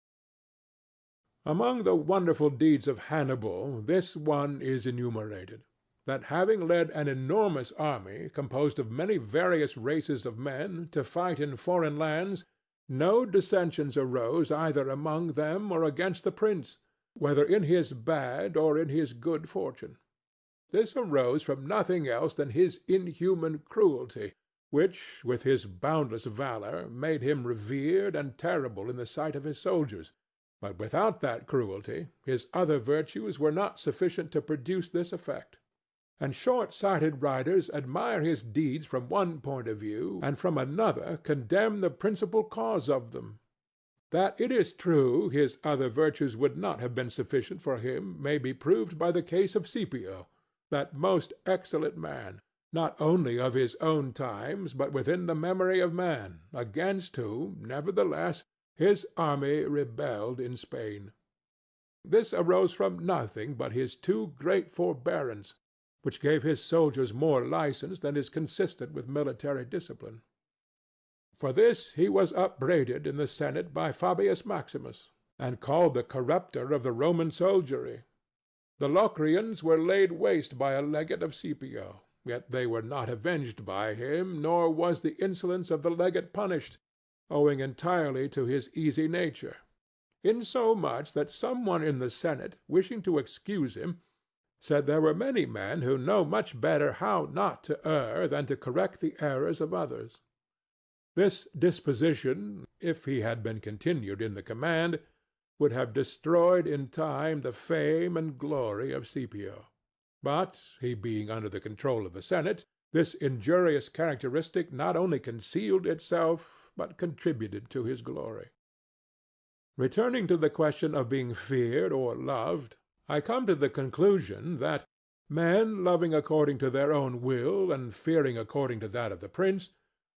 Among the wonderful deeds of Hannibal this one is enumerated, that having led an enormous army, composed of many various races of men, to fight in foreign lands, no dissensions arose either among them or against the prince, whether in his bad or in his good fortune. This arose from nothing else than his inhuman cruelty, which, with his boundless valor, made him revered and terrible in the sight of his soldiers. But without that cruelty, his other virtues were not sufficient to produce this effect. And short-sighted writers admire his deeds from one point of view, and from another condemn the principal cause of them. That it is true his other virtues would not have been sufficient for him may be proved by the case of Scipio, that most excellent man, not only of his own times, but within the memory of man, against whom, nevertheless, his army rebelled in Spain. This arose from nothing but his too great forbearance, which gave his soldiers more license than is consistent with military discipline. For this he was upbraided in the Senate by Fabius Maximus, and called the corrupter of the Roman soldiery. The Locrians were laid waste by a legate of Scipio, yet they were not avenged by him, nor was the insolence of the legate punished, owing entirely to his easy nature, insomuch that some one in the Senate, wishing to excuse him, said there were many men who know much better how not to err than to correct the errors of others. This disposition, if he had been continued in the command, would have destroyed in time the fame and glory of Scipio. But, he being under the control of the Senate, this injurious characteristic not only concealed itself, but contributed to his glory. Returning to the question of being feared or loved, I come to the conclusion that men loving according to their own will and fearing according to that of the prince,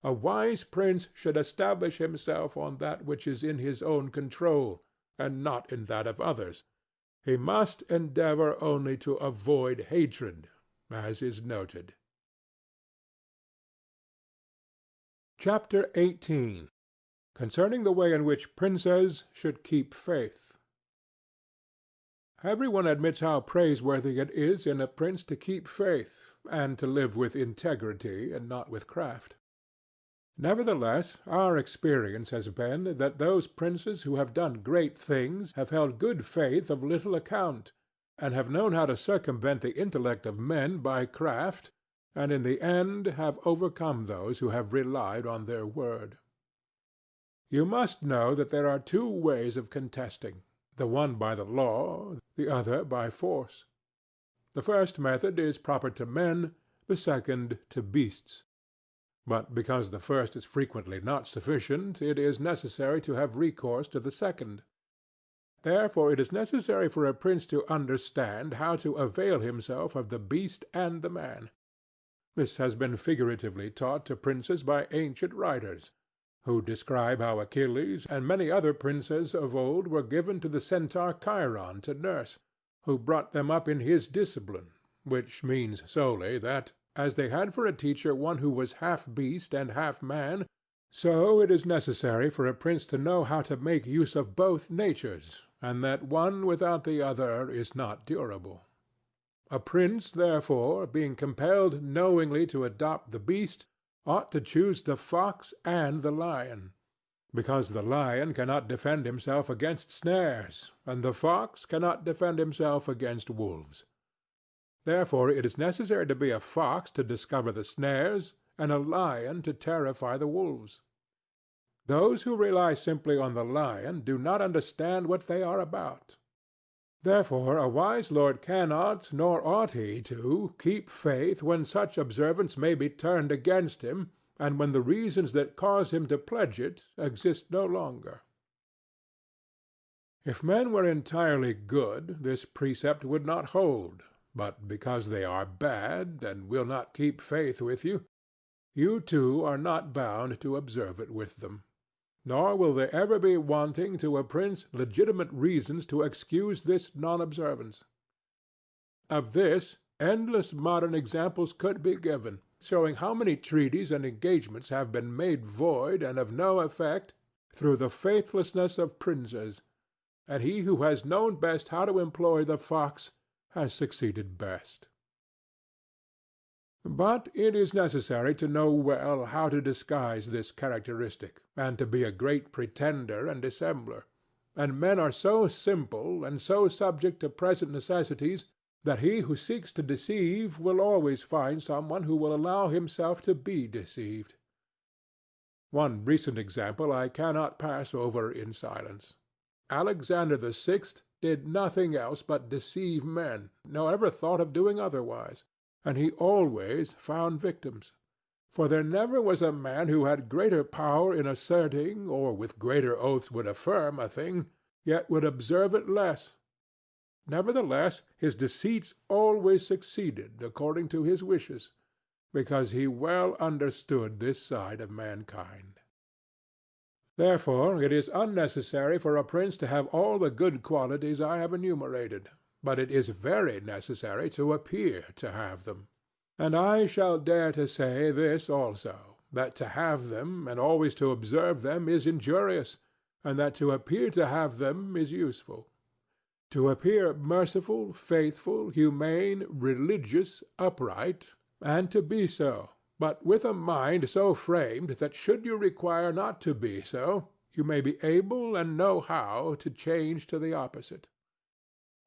a wise prince should establish himself on that which is in his own control, and not in that of others. He must endeavor only to avoid hatred, as is noted. Chapter 18. Concerning the way in which princes should keep faith. Every one admits how praiseworthy it is in a prince to keep faith, and to live with integrity and not with craft. Nevertheless, our experience has been that those princes who have done great things have held good faith of little account, and have known how to circumvent the intellect of men by craft, and in the end have overcome those who have relied on their word. You must know that there are two ways of contesting, the one by the law, the other by force. The first method is proper to men, the second to beasts. But because the first is frequently not sufficient, it is necessary to have recourse to the second. Therefore it is necessary for a prince to understand how to avail himself of the beast and the man. This has been figuratively taught to princes by ancient writers, who describe how Achilles and many other princes of old were given to the centaur Chiron to nurse, who brought them up in his discipline, which means solely that, as they had for a teacher one who was half beast and half man, so it is necessary for a prince to know how to make use of both natures, and that one without the other is not durable. A prince, therefore, being compelled knowingly to adopt the beast, ought to choose the fox and the lion, because the lion cannot defend himself against snares, and the fox cannot defend himself against wolves. Therefore it is necessary to be a fox to discover the snares, and a lion to terrify the wolves. Those who rely simply on the lion do not understand what they are about. Therefore a wise lord cannot, nor ought he to, keep faith when such observance may be turned against him, and when the reasons that cause him to pledge it exist no longer. If men were entirely good, this precept would not hold. But because they are bad, and will not keep faith with you, you too are not bound to observe it with them. Nor will there ever be wanting to a prince legitimate reasons to excuse this non-observance. Of this, endless modern examples could be given, showing how many treaties and engagements have been made void and of no effect through the faithlessness of princes, and he who has known best how to employ the fox has succeeded best. But it is necessary to know well how to disguise this characteristic, and to be a great pretender and dissembler, and men are so simple and so subject to present necessities that he who seeks to deceive will always find some one who will allow himself to be deceived. One recent example I cannot pass over in silence. Alexander VI did nothing else but deceive men, nor ever thought of doing otherwise, and he always found victims. For there never was a man who had greater power in asserting, or with greater oaths would affirm a thing, yet would observe it less. Nevertheless his deceits always succeeded according to his wishes, because he well understood this side of mankind. Therefore it is unnecessary for a prince to have all the good qualities I have enumerated, but it is very necessary to appear to have them. And I shall dare to say this also, that to have them and always to observe them is injurious, and that to appear to have them is useful. To appear merciful, faithful, humane, religious, upright, and to be so, but with a mind so framed that should you require not to be so, you may be able and know how to change to the opposite.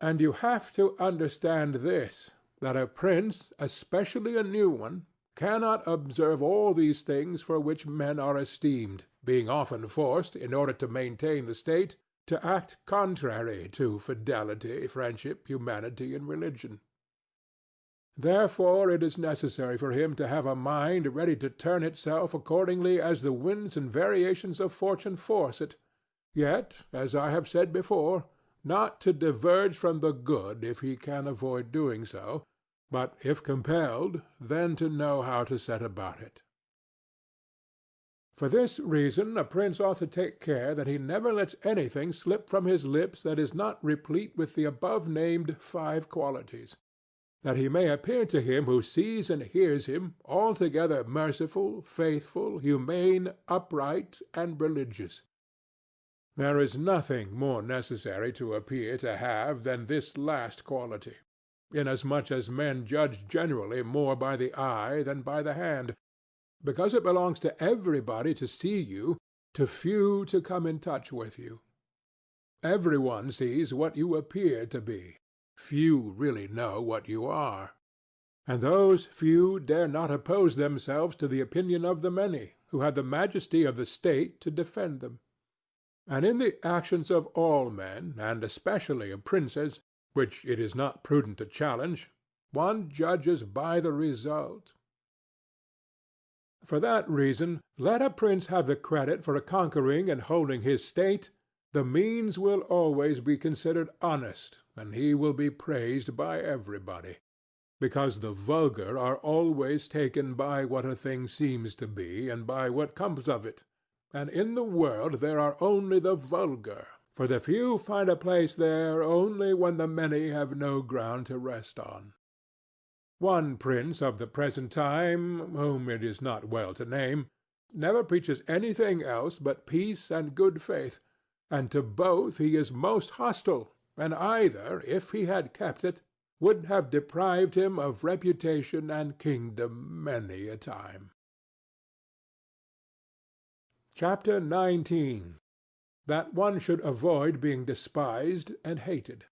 And you have to understand this, that a prince, especially a new one, cannot observe all these things for which men are esteemed, being often forced, in order to maintain the state, to act contrary to fidelity, friendship, humanity, and religion. Therefore it is necessary for him to have a mind ready to turn itself accordingly as the winds and variations of fortune force it, yet, as I have said before, not to diverge from the good if he can avoid doing so, but, if compelled, then to know how to set about it. For this reason a prince ought to take care that he never lets anything slip from his lips that is not replete with the above-named 5 qualities, that he may appear to him who sees and hears him altogether merciful, faithful, humane, upright, and religious. There is nothing more necessary to appear to have than this last quality, inasmuch as men judge generally more by the eye than by the hand, because it belongs to everybody to see you, to few to come in touch with you. Every one sees what you appear to be. Few really know what you are. And those few dare not oppose themselves to the opinion of the many, who have the majesty of the state to defend them. And in the actions of all men, and especially of princes, which it is not prudent to challenge, one judges by the result. For that reason, let a prince have the credit for conquering and holding his state, the means will always be considered honest, and he will be praised by everybody, because the vulgar are always taken by what a thing seems to be and by what comes of it, and in the world there are only the vulgar, for the few find a place there only when the many have no ground to rest on. One prince of the present time, whom it is not well to name, never preaches anything else but peace and good faith, and to both he is most hostile, and either, if he had kept it, would have deprived him of reputation and kingdom many a time. Chapter 19. That one should avoid being despised and hated.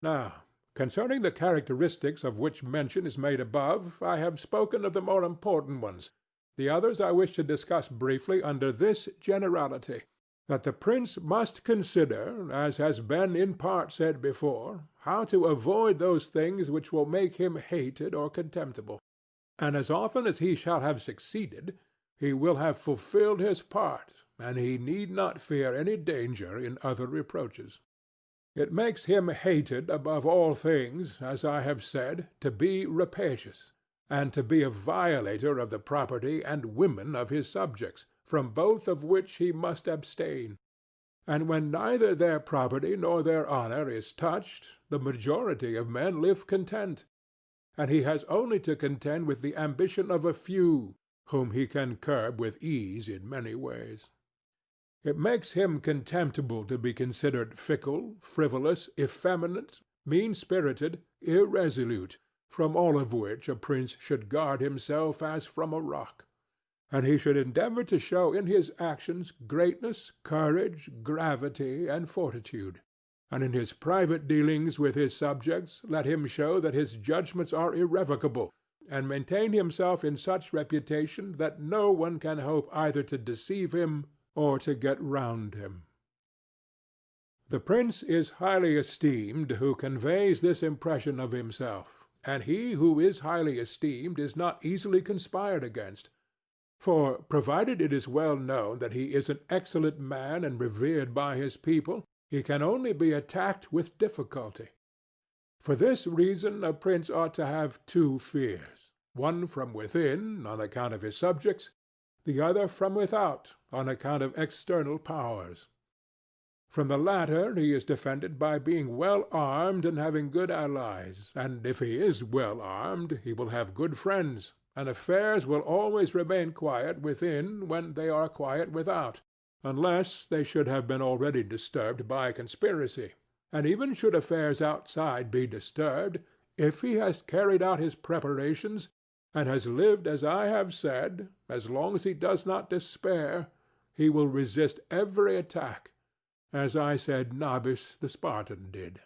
Now, concerning the characteristics of which mention is made above, I have spoken of the more important ones. The others I wish to discuss briefly under this generality, that the prince must consider, as has been in part said before, how to avoid those things which will make him hated or contemptible. And as often as he shall have succeeded, he will have fulfilled his part, and he need not fear any danger in other reproaches. It makes him hated above all things, as I have said, to be rapacious, and to be a violator of the property and women of his subjects, from both of which he must abstain. And when neither their property nor their honor is touched, the majority of men live content, and he has only to contend with the ambition of a few, whom he can curb with ease in many ways. It makes him contemptible to be considered fickle, frivolous, effeminate, mean-spirited, irresolute, from all of which a prince should guard himself as from a rock. And he should endeavor to show in his actions greatness, courage, gravity, and fortitude. And in his private dealings with his subjects let him show that his judgments are irrevocable, and maintain himself in such reputation that no one can hope either to deceive him or to get round him. The prince is highly esteemed who conveys this impression of himself, and he who is highly esteemed is not easily conspired against. For, provided it is well known that he is an excellent man and revered by his people, he can only be attacked with difficulty. For this reason a prince ought to have 2 fears, one from within, on account of his subjects, the other from without, on account of external powers. From the latter he is defended by being well armed and having good allies, and if he is well armed he will have good friends, and affairs will always remain quiet within when they are quiet without, unless they should have been already disturbed by conspiracy. And even should affairs outside be disturbed, if he has carried out his preparations, and has lived as I have said, as long as he does not despair, he will resist every attack, as I said Nabis the Spartan did.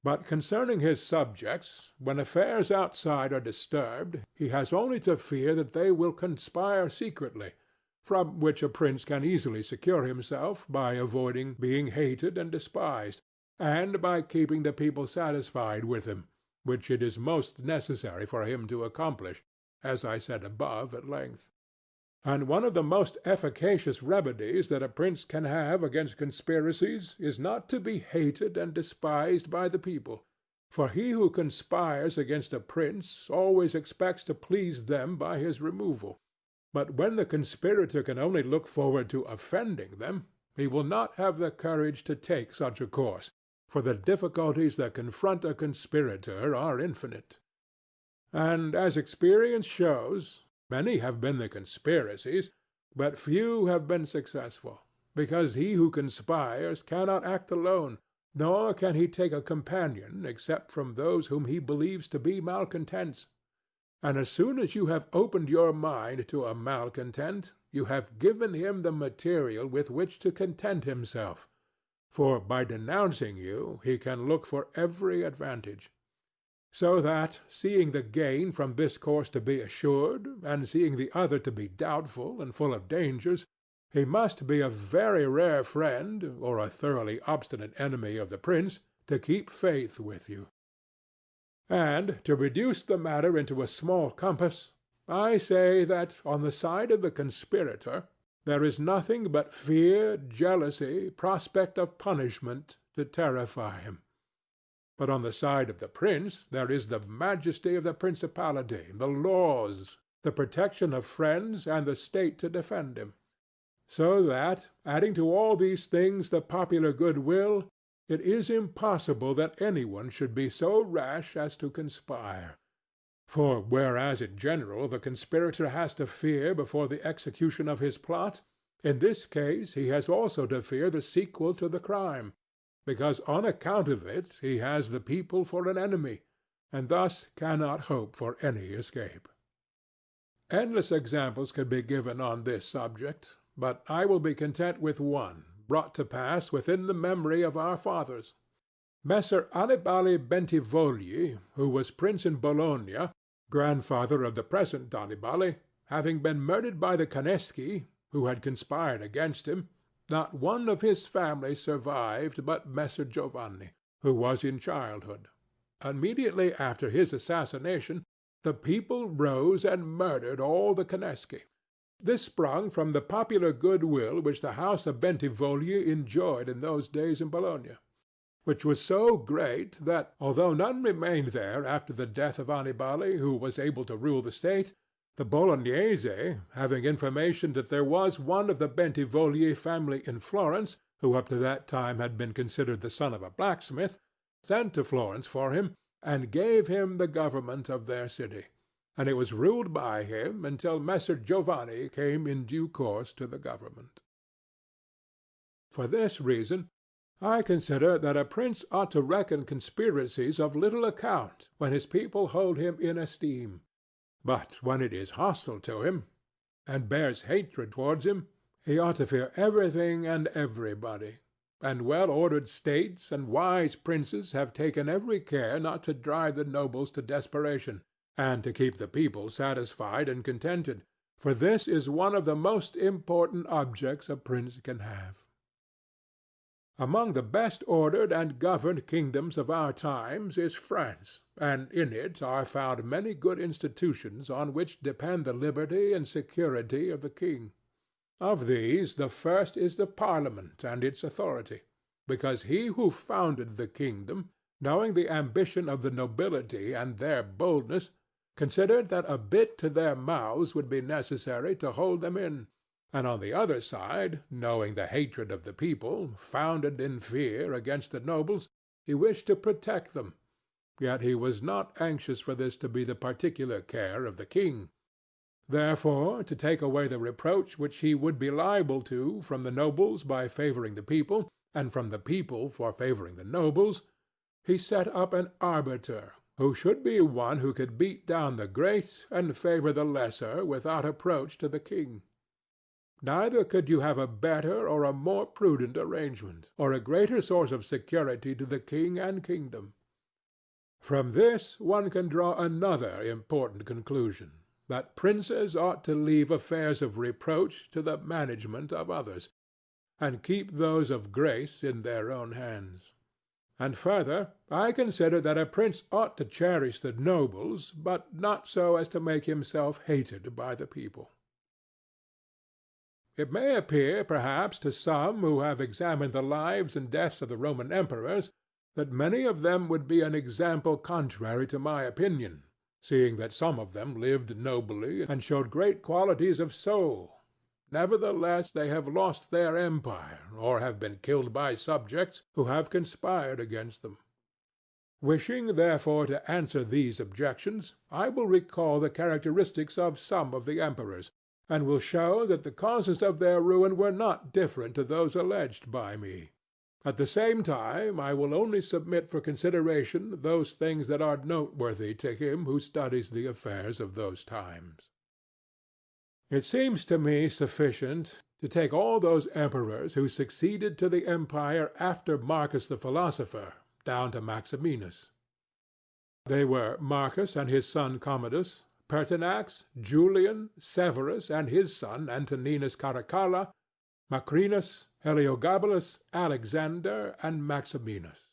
But concerning his subjects, when affairs outside are disturbed, he has only to fear that they will conspire secretly, from which a prince can easily secure himself by avoiding being hated and despised, and by keeping the people satisfied with him, which it is most necessary for him to accomplish, as I said above at length. And one of the most efficacious remedies that a prince can have against conspiracies is not to be hated and despised by the people, for he who conspires against a prince always expects to please them by his removal. But when the conspirator can only look forward to offending them, he will not have the courage to take such a course, for the difficulties that confront a conspirator are infinite. And as experience shows, many have been the conspiracies, but few have been successful, because he who conspires cannot act alone, nor can he take a companion except from those whom he believes to be malcontents. And as soon as you have opened your mind to a malcontent, you have given him the material with which to content himself, for by denouncing you he can look for every advantage. So that, seeing the gain from this course to be assured, and seeing the other to be doubtful and full of dangers, he must be a very rare friend, or a thoroughly obstinate enemy of the prince, to keep faith with you. And, to reduce the matter into a small compass, I say that, on the side of the conspirator, there is nothing but fear, jealousy, prospect of punishment, to terrify him. But on the side of the prince there is the majesty of the principality, the laws, the protection of friends, and the state to defend him. So that, adding to all these things the popular goodwill, it is impossible that any one should be so rash as to conspire. For whereas in general the conspirator has to fear before the execution of his plot, in this case he has also to fear the sequel to the crime, because on account of it he has the people for an enemy, and thus cannot hope for any escape. Endless examples could be given on this subject, but I will be content with one, brought to pass within the memory of our fathers. Messer Annibale Bentivogli, who was prince in Bologna, grandfather of the present Annibale, having been murdered by the Caneschi, who had conspired against him, not one of his family survived but Messer Giovanni, who was in childhood. Immediately after his assassination, the people rose and murdered all the Caneschi. This sprung from the popular goodwill which the house of Bentivogli enjoyed in those days in Bologna, which was so great that, although none remained there after the death of Annibale who was able to rule the state, the Bolognese, having information that there was one of the Bentivogli family in Florence, who up to that time had been considered the son of a blacksmith, sent to Florence for him, and gave him the government of their city, and it was ruled by him until Messer Giovanni came in due course to the government. For this reason, I consider that a prince ought to reckon conspiracies of little account when his people hold him in esteem. But when it is hostile to him, and bears hatred towards him, he ought to fear everything and everybody. And well-ordered states and wise princes have taken every care not to drive the nobles to desperation, and to keep the people satisfied and contented, for this is one of the most important objects a prince can have. Among the best ordered and governed kingdoms of our times is France, and in it are found many good institutions on which depend the liberty and security of the king. Of these the first is the Parliament and its authority, because he who founded the kingdom, knowing the ambition of the nobility and their boldness, considered that a bit to their mouths would be necessary to hold them in, and on the other side, knowing the hatred of the people, founded in fear against the nobles, he wished to protect them, yet he was not anxious for this to be the particular care of the king. Therefore, to take away the reproach which he would be liable to from the nobles by favoring the people, and from the people for favoring the nobles, he set up an arbiter, who should be one who could beat down the great and favor the lesser without approach to the king. Neither could you have a better or a more prudent arrangement, or a greater source of security to the king and kingdom. From this one can draw another important conclusion, that princes ought to leave affairs of reproach to the management of others, and keep those of grace in their own hands. And further, I consider that a prince ought to cherish the nobles, but not so as to make himself hated by the people. It may appear, perhaps, to some who have examined the lives and deaths of the Roman emperors, that many of them would be an example contrary to my opinion, seeing that some of them lived nobly and showed great qualities of soul. Nevertheless, they have lost their empire, or have been killed by subjects who have conspired against them. Wishing, therefore, to answer these objections, I will recall the characteristics of some of the emperors, and will show that the causes of their ruin were not different to those alleged by me. At the same time, I will only submit for consideration those things that are noteworthy to him who studies the affairs of those times. It seems to me sufficient to take all those emperors who succeeded to the empire after Marcus the philosopher, down to Maximinus. They were Marcus and his son Commodus, Pertinax, Julian, Severus and his son Antoninus Caracalla, Macrinus, Heliogabalus, Alexander, and Maximinus.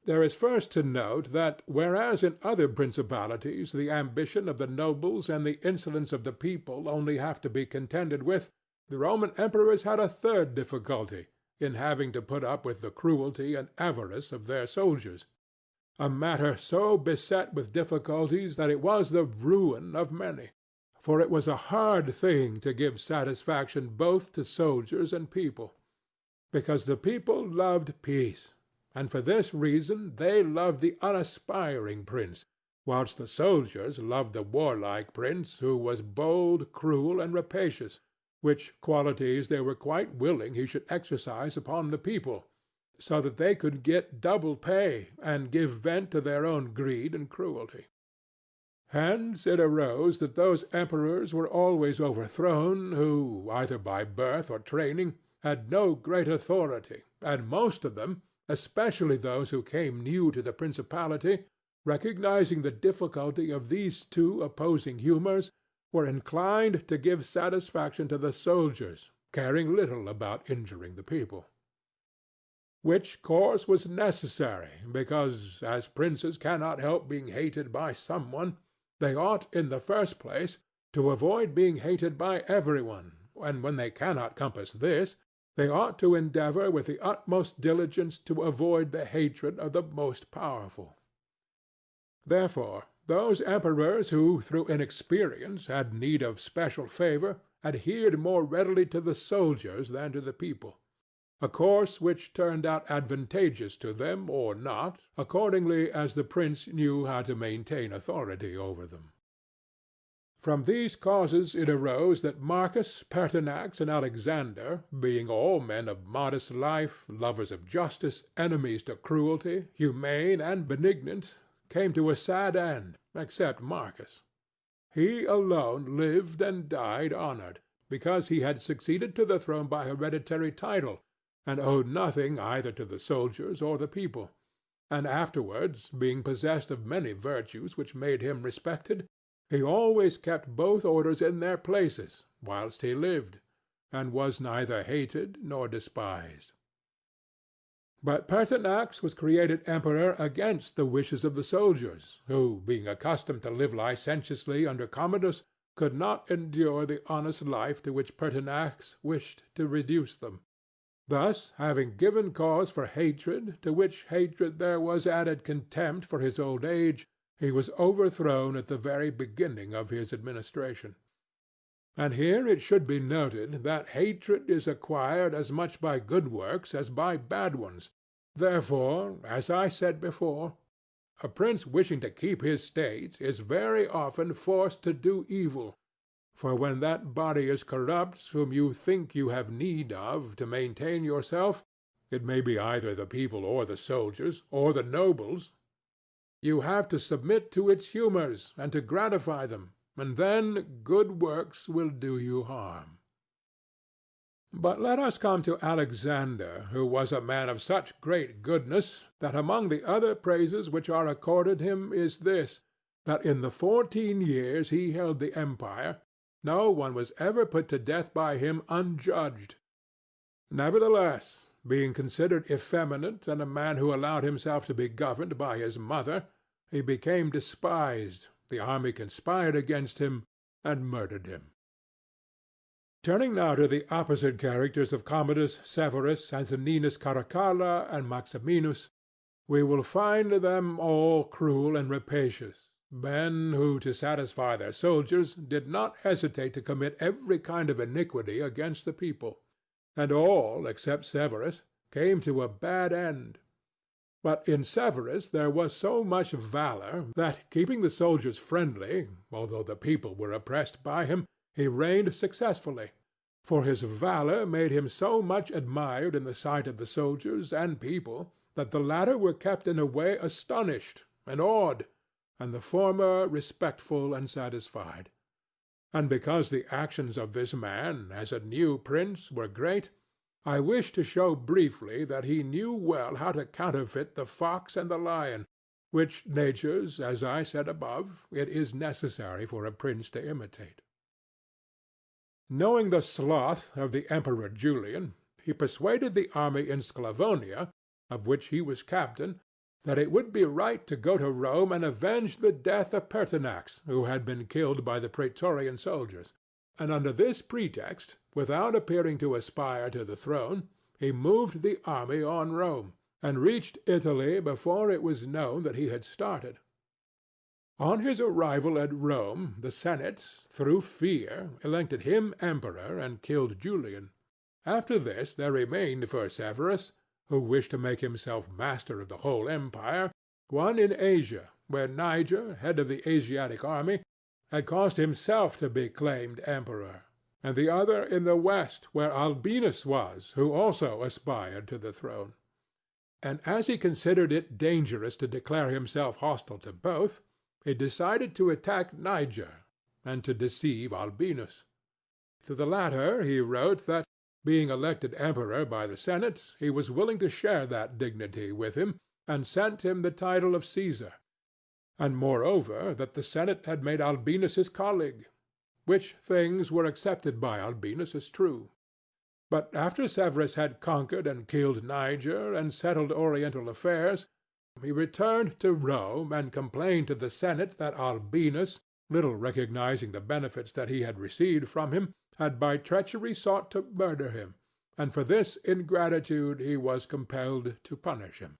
There is first to note that, whereas in other principalities the ambition of the nobles and the insolence of the people only have to be contended with, the Roman emperors had a third difficulty, in having to put up with the cruelty and avarice of their soldiers, a matter so beset with difficulties that it was the ruin of many. For it was a hard thing to give satisfaction both to soldiers and people, because the people loved peace, and for this reason they loved the unaspiring prince, whilst the soldiers loved the warlike prince, who was bold, cruel, and rapacious, which qualities they were quite willing he should exercise upon the people, so that they could get double pay and give vent to their own greed and cruelty. Hence it arose that those emperors were always overthrown who, either by birth or training, had no great authority, and most of them, especially those who came new to the principality, recognizing the difficulty of these two opposing humors, were inclined to give satisfaction to the soldiers, caring little about injuring the people. Which course was necessary, because, as princes cannot help being hated by some one, they ought, in the first place, to avoid being hated by every one, and when they cannot compass this, they ought to endeavor with the utmost diligence to avoid the hatred of the most powerful. Therefore, those emperors who through inexperience had need of special favor adhered more readily to the soldiers than to the people, a course which turned out advantageous to them or not, accordingly as the prince knew how to maintain authority over them. From these causes it arose that Marcus, Pertinax, and Alexander, being all men of modest life, lovers of justice, enemies to cruelty, humane and benignant, came to a sad end, except Marcus. He alone lived and died honored, because he had succeeded to the throne by hereditary title, and owed nothing either to the soldiers or the people, and afterwards, being possessed of many virtues which made him respected, he always kept both orders in their places whilst he lived, and was neither hated nor despised. But Pertinax was created emperor against the wishes of the soldiers, who, being accustomed to live licentiously under Commodus, could not endure the honest life to which Pertinax wished to reduce them. Thus, having given cause for hatred, to which hatred there was added contempt for his old age, he was overthrown at the very beginning of his administration. And here it should be noted that hatred is acquired as much by good works as by bad ones. Therefore, as I said before, a prince wishing to keep his state is very often forced to do evil, for when that body is corrupt whom you think you have need of to maintain yourself, it may be either the people or the soldiers, or the nobles, you have to submit to its humors and to gratify them, and then good works will do you harm. But let us come to Alexander, who was a man of such great goodness that among the other praises which are accorded him is this, that in the 14 years he held the empire, no one was ever put to death by him unjudged. Nevertheless, being considered effeminate and a man who allowed himself to be governed by his mother, he became despised, the army conspired against him, and murdered him. Turning now to the opposite characters of Commodus, Severus, Antoninus Caracalla, and Maximinus, we will find them all cruel and rapacious, men who, to satisfy their soldiers, did not hesitate to commit every kind of iniquity against the people, and all, except Severus, came to a bad end. But in Severus there was so much valor that, keeping the soldiers friendly, although the people were oppressed by him, he reigned successfully, for his valor made him so much admired in the sight of the soldiers and people that the latter were kept in a way astonished and awed, and the former respectful and satisfied. And because the actions of this man, as a new prince, were great, I wish to show briefly that he knew well how to counterfeit the fox and the lion, which natures, as I said above, it is necessary for a prince to imitate. Knowing the sloth of the Emperor Julian, he persuaded the army in Sclavonia, of which he was captain, that it would be right to go to Rome and avenge the death of Pertinax, who had been killed by the Praetorian soldiers, and under this pretext, without appearing to aspire to the throne, he moved the army on Rome, and reached Italy before it was known that he had started. On his arrival at Rome, the Senate, through fear, elected him emperor and killed Julian. After this there remained for Severus, who wished to make himself master of the whole empire, one in Asia, where Niger, head of the Asiatic army, had caused himself to be claimed emperor, and the other in the west, where Albinus was, who also aspired to the throne. And as he considered it dangerous to declare himself hostile to both, he decided to attack Niger, and to deceive Albinus. To the latter he wrote that, being elected emperor by the Senate, he was willing to share that dignity with him, and sent him the title of Caesar, and moreover that the Senate had made Albinus his colleague, which things were accepted by Albinus as true. But after Severus had conquered and killed Niger, and settled oriental affairs, he returned to Rome and complained to the Senate that Albinus, little recognizing the benefits that he had received from him, had by treachery sought to murder him, and for this ingratitude he was compelled to punish him.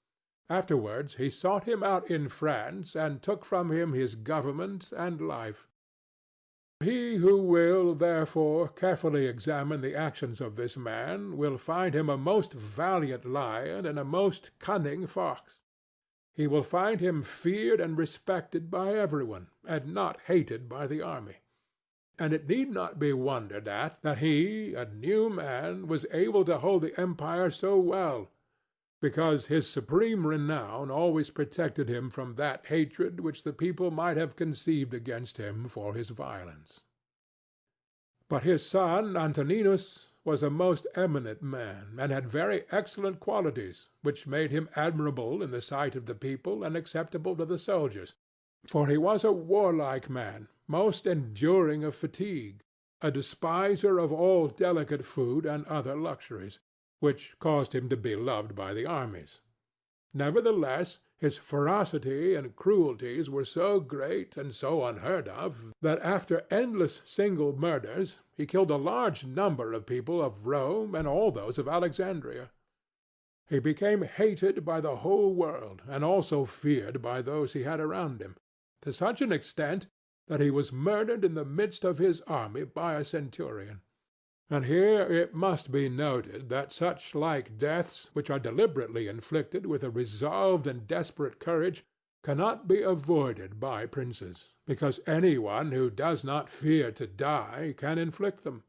Afterwards he sought him out in France, and took from him his government and life. He who will, therefore, carefully examine the actions of this man will find him a most valiant lion and a most cunning fox. He will find him feared and respected by everyone, and not hated by the army. And it need not be wondered at that he, a new man, was able to hold the empire so well, because his supreme renown always protected him from that hatred which the people might have conceived against him for his violence. But his son Antoninus was a most eminent man, and had very excellent qualities, which made him admirable in the sight of the people and acceptable to the soldiers, for he was a warlike man, most enduring of fatigue, a despiser of all delicate food and other luxuries, which caused him to be loved by the armies. Nevertheless, his ferocity and cruelties were so great and so unheard of that after endless single murders he killed a large number of people of Rome and all those of Alexandria. He became hated by the whole world, and also feared by those he had around him, to such an extent that he was murdered in the midst of his army by a centurion. And here it must be noted that such like deaths, which are deliberately inflicted with a resolved and desperate courage, cannot be avoided by princes, because any one who does not fear to die can inflict them.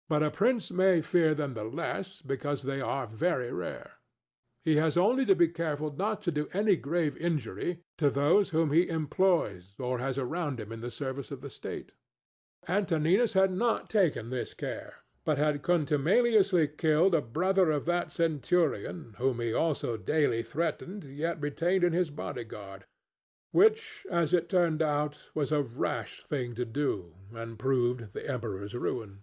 But a prince may fear them the less because they are very rare. He has only to be careful not to do any grave injury to those whom he employs or has around him in the service of the state. Antoninus had not taken this care, but had contumeliously killed a brother of that centurion, whom he also daily threatened, yet retained in his bodyguard, which, as it turned out, was a rash thing to do, and proved the emperor's ruin.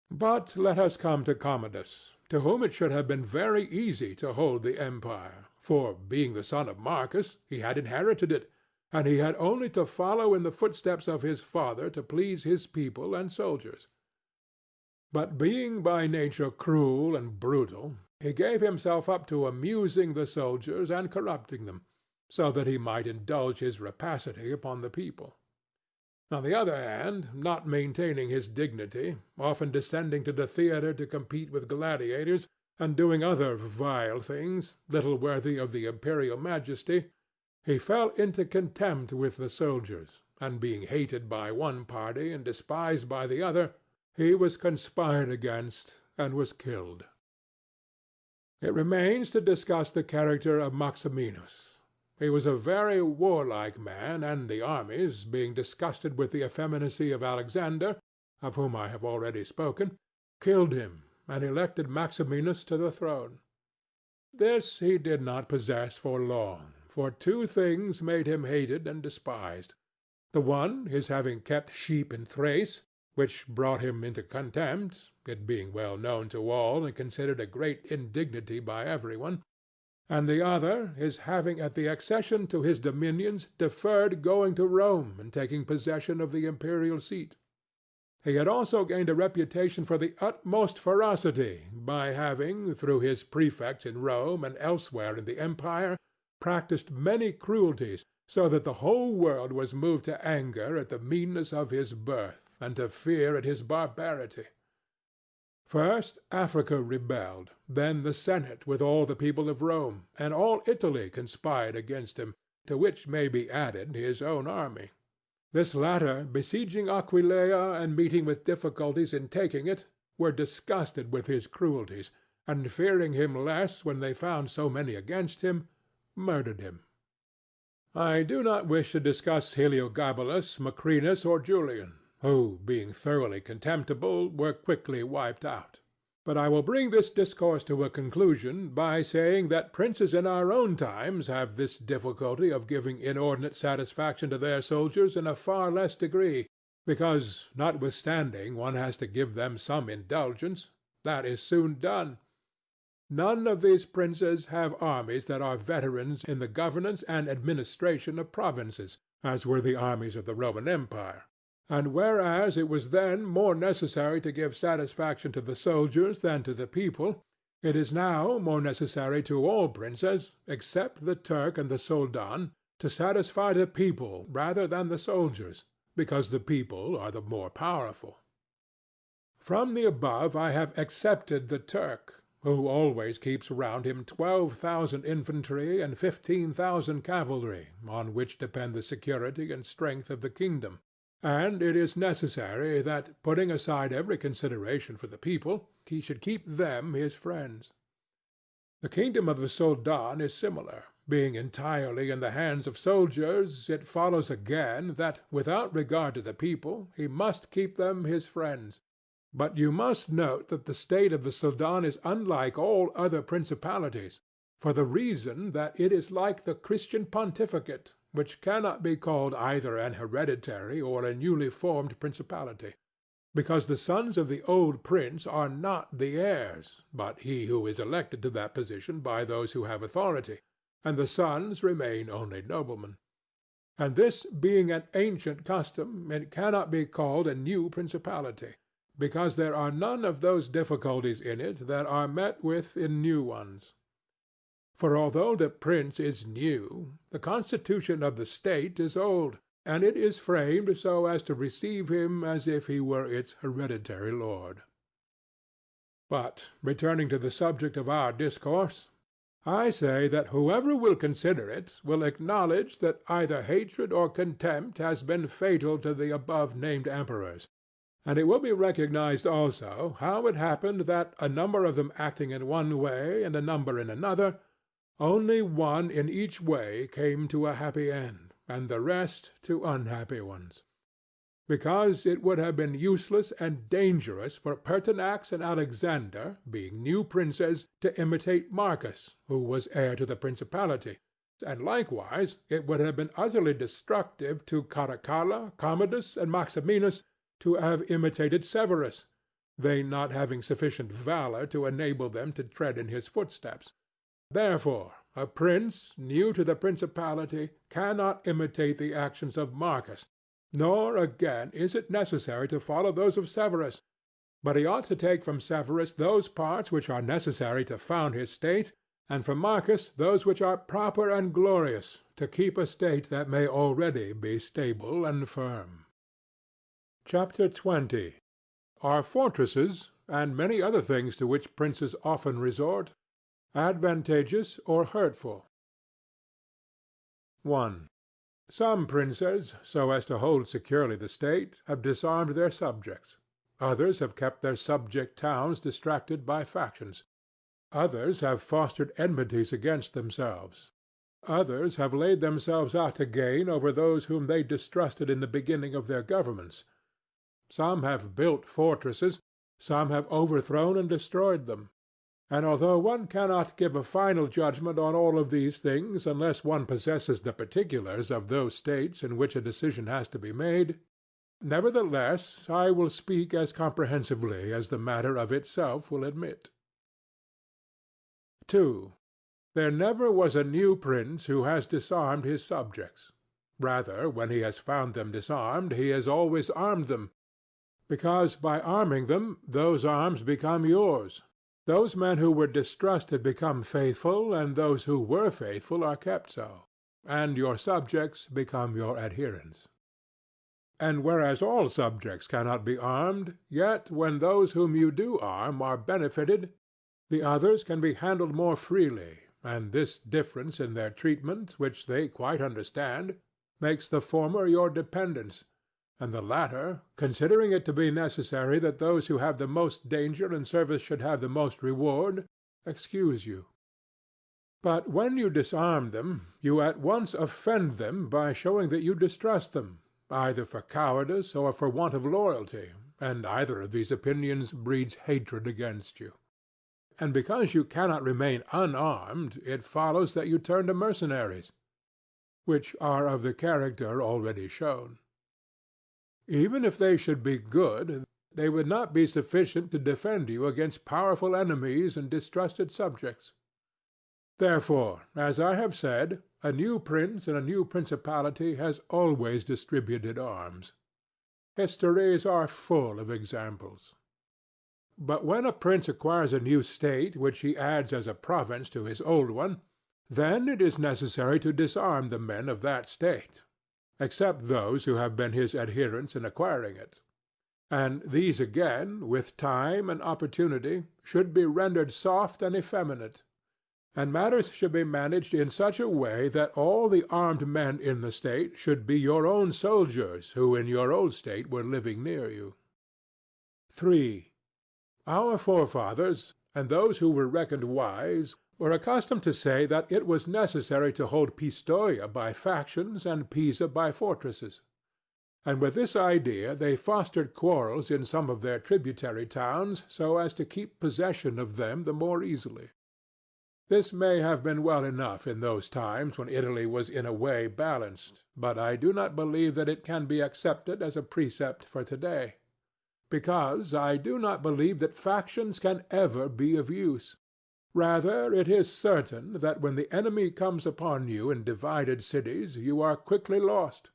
But let us come to Commodus, to whom it should have been very easy to hold the empire, for, being the son of Marcus, he had inherited it, and he had only to follow in the footsteps of his father to please his people and soldiers. But being by nature cruel and brutal, he gave himself up to amusing the soldiers and corrupting them, so that he might indulge his rapacity upon the people. On the other hand, not maintaining his dignity, often descending to the theatre to compete with gladiators, and doing other vile things, little worthy of the imperial majesty, he fell into contempt with the soldiers, and being hated by one party and despised by the other, he was conspired against and was killed. It remains to discuss the character of Maximinus. He was a very warlike man, and the armies, being disgusted with the effeminacy of Alexander, of whom I have already spoken, killed him, and elected Maximinus to the throne. This he did not possess for long, for two things made him hated and despised. The one, his having kept sheep in Thrace, which brought him into contempt, it being well known to all and considered a great indignity by every one, and the other, his having at the accession to his dominions deferred going to Rome and taking possession of the imperial seat. He had also gained a reputation for the utmost ferocity by having, through his prefects in Rome and elsewhere in the empire, practised many cruelties, so that the whole world was moved to anger at the meanness of his birth, and to fear at his barbarity. First Africa rebelled, then the Senate with all the people of Rome, and all Italy conspired against him, to which may be added his own army. This latter, besieging Aquileia and meeting with difficulties in taking it, were disgusted with his cruelties, and fearing him less when they found so many against him, murdered him. I do not wish to discuss Heliogabalus, Macrinus, or Julian, who, being thoroughly contemptible, were quickly wiped out. But I will bring this discourse to a conclusion by saying that princes in our own times have this difficulty of giving inordinate satisfaction to their soldiers in a far less degree, because, notwithstanding one has to give them some indulgence, that is soon done. None of these princes have armies that are veterans in the governance and administration of provinces, as were the armies of the Roman Empire. And whereas it was then more necessary to give satisfaction to the soldiers than to the people, it is now more necessary to all princes, except the Turk and the Soldan, to satisfy the people rather than the soldiers, because the people are the more powerful. From the above I have excepted the Turk, who always keeps round him 12,000 infantry and 15,000 cavalry, on which depend the security and strength of the kingdom. And it is necessary that, putting aside every consideration for the people, he should keep them his friends. The kingdom of the Soldan is similar. Being entirely in the hands of soldiers, it follows again that, without regard to the people, he must keep them his friends. But you must note that the state of the Soldan is unlike all other principalities, for the reason that it is like the Christian pontificate, which cannot be called either an hereditary or a newly formed principality, because the sons of the old prince are not the heirs, but he who is elected to that position by those who have authority, and the sons remain only noblemen. And this being an ancient custom, it cannot be called a new principality, because there are none of those difficulties in it that are met with in new ones. For although the prince is new, the constitution of the state is old, and it is framed so as to receive him as if he were its hereditary lord. But, returning to the subject of our discourse, I say that whoever will consider it will acknowledge that either hatred or contempt has been fatal to the above-named emperors, and it will be recognized also how it happened that, a number of them acting in one way and a number in another, only one in each way came to a happy end, and the rest to unhappy ones. because it would have been useless and dangerous for Pertinax and Alexander, being new princes, to imitate Marcus, who was heir to the principality, and likewise it would have been utterly destructive to Caracalla, Commodus, and Maximinus to have imitated Severus, they not having sufficient valour to enable them to tread in his footsteps. Therefore a prince new to the principality cannot imitate the actions of Marcus, nor again is it necessary to follow those of Severus, but he ought to take from Severus those parts which are necessary to found his state, and from Marcus those which are proper and glorious, to keep a state that may already be stable and firm. Chapter 20. Are fortresses, and many other things to which princes often resort, advantageous or hurtful? 1. Some princes, so as to hold securely the state, have disarmed their subjects. Others have kept their subject towns distracted by factions. Others have fostered enmities against themselves. Others have laid themselves out to gain over those whom they distrusted in the beginning of their governments. Some have built fortresses, some have overthrown and destroyed them. And although one cannot give a final judgment on all of these things unless one possesses the particulars of those states in which a decision has to be made, nevertheless I will speak as comprehensively as the matter of itself will admit. 2. There never was a new prince who has disarmed his subjects. Rather, when he has found them disarmed, he has always armed them, because by arming them those arms become yours. Those men who were distrusted become faithful, and those who were faithful are kept so, and your subjects become your adherents. And whereas all subjects cannot be armed, yet when those whom you do arm are benefited, the others can be handled more freely, and this difference in their treatment, which they quite understand, makes the former your dependents, and the latter, considering it to be necessary that those who have the most danger and service should have the most reward, excuse you. But when you disarm them, you at once offend them by showing that you distrust them, either for cowardice or for want of loyalty, and either of these opinions breeds hatred against you. And because you cannot remain unarmed, it follows that you turn to mercenaries, which are of the character already shown. Even if they should be good, they would not be sufficient to defend you against powerful enemies and distrusted subjects. Therefore, as I have said, a new prince in a new principality has always distributed arms. Histories are full of examples. But when a prince acquires a new state which he adds as a province to his old one, then it is necessary to disarm the men of that state, except those who have been his adherents in acquiring it. And these again, with time and opportunity, should be rendered soft and effeminate, and matters should be managed in such a way that all the armed men in the state should be your own soldiers who in your old state were living near you. 3. Our forefathers, and those who were reckoned wise, were accustomed to say that it was necessary to hold Pistoia by factions and Pisa by fortresses. And with this idea they fostered quarrels in some of their tributary towns so as to keep possession of them the more easily. This may have been well enough in those times when Italy was in a way balanced, but I do not believe that it can be accepted as a precept for today, because I do not believe that factions can ever be of use. Rather, it is certain that when the enemy comes upon you in divided cities, you are quickly lost,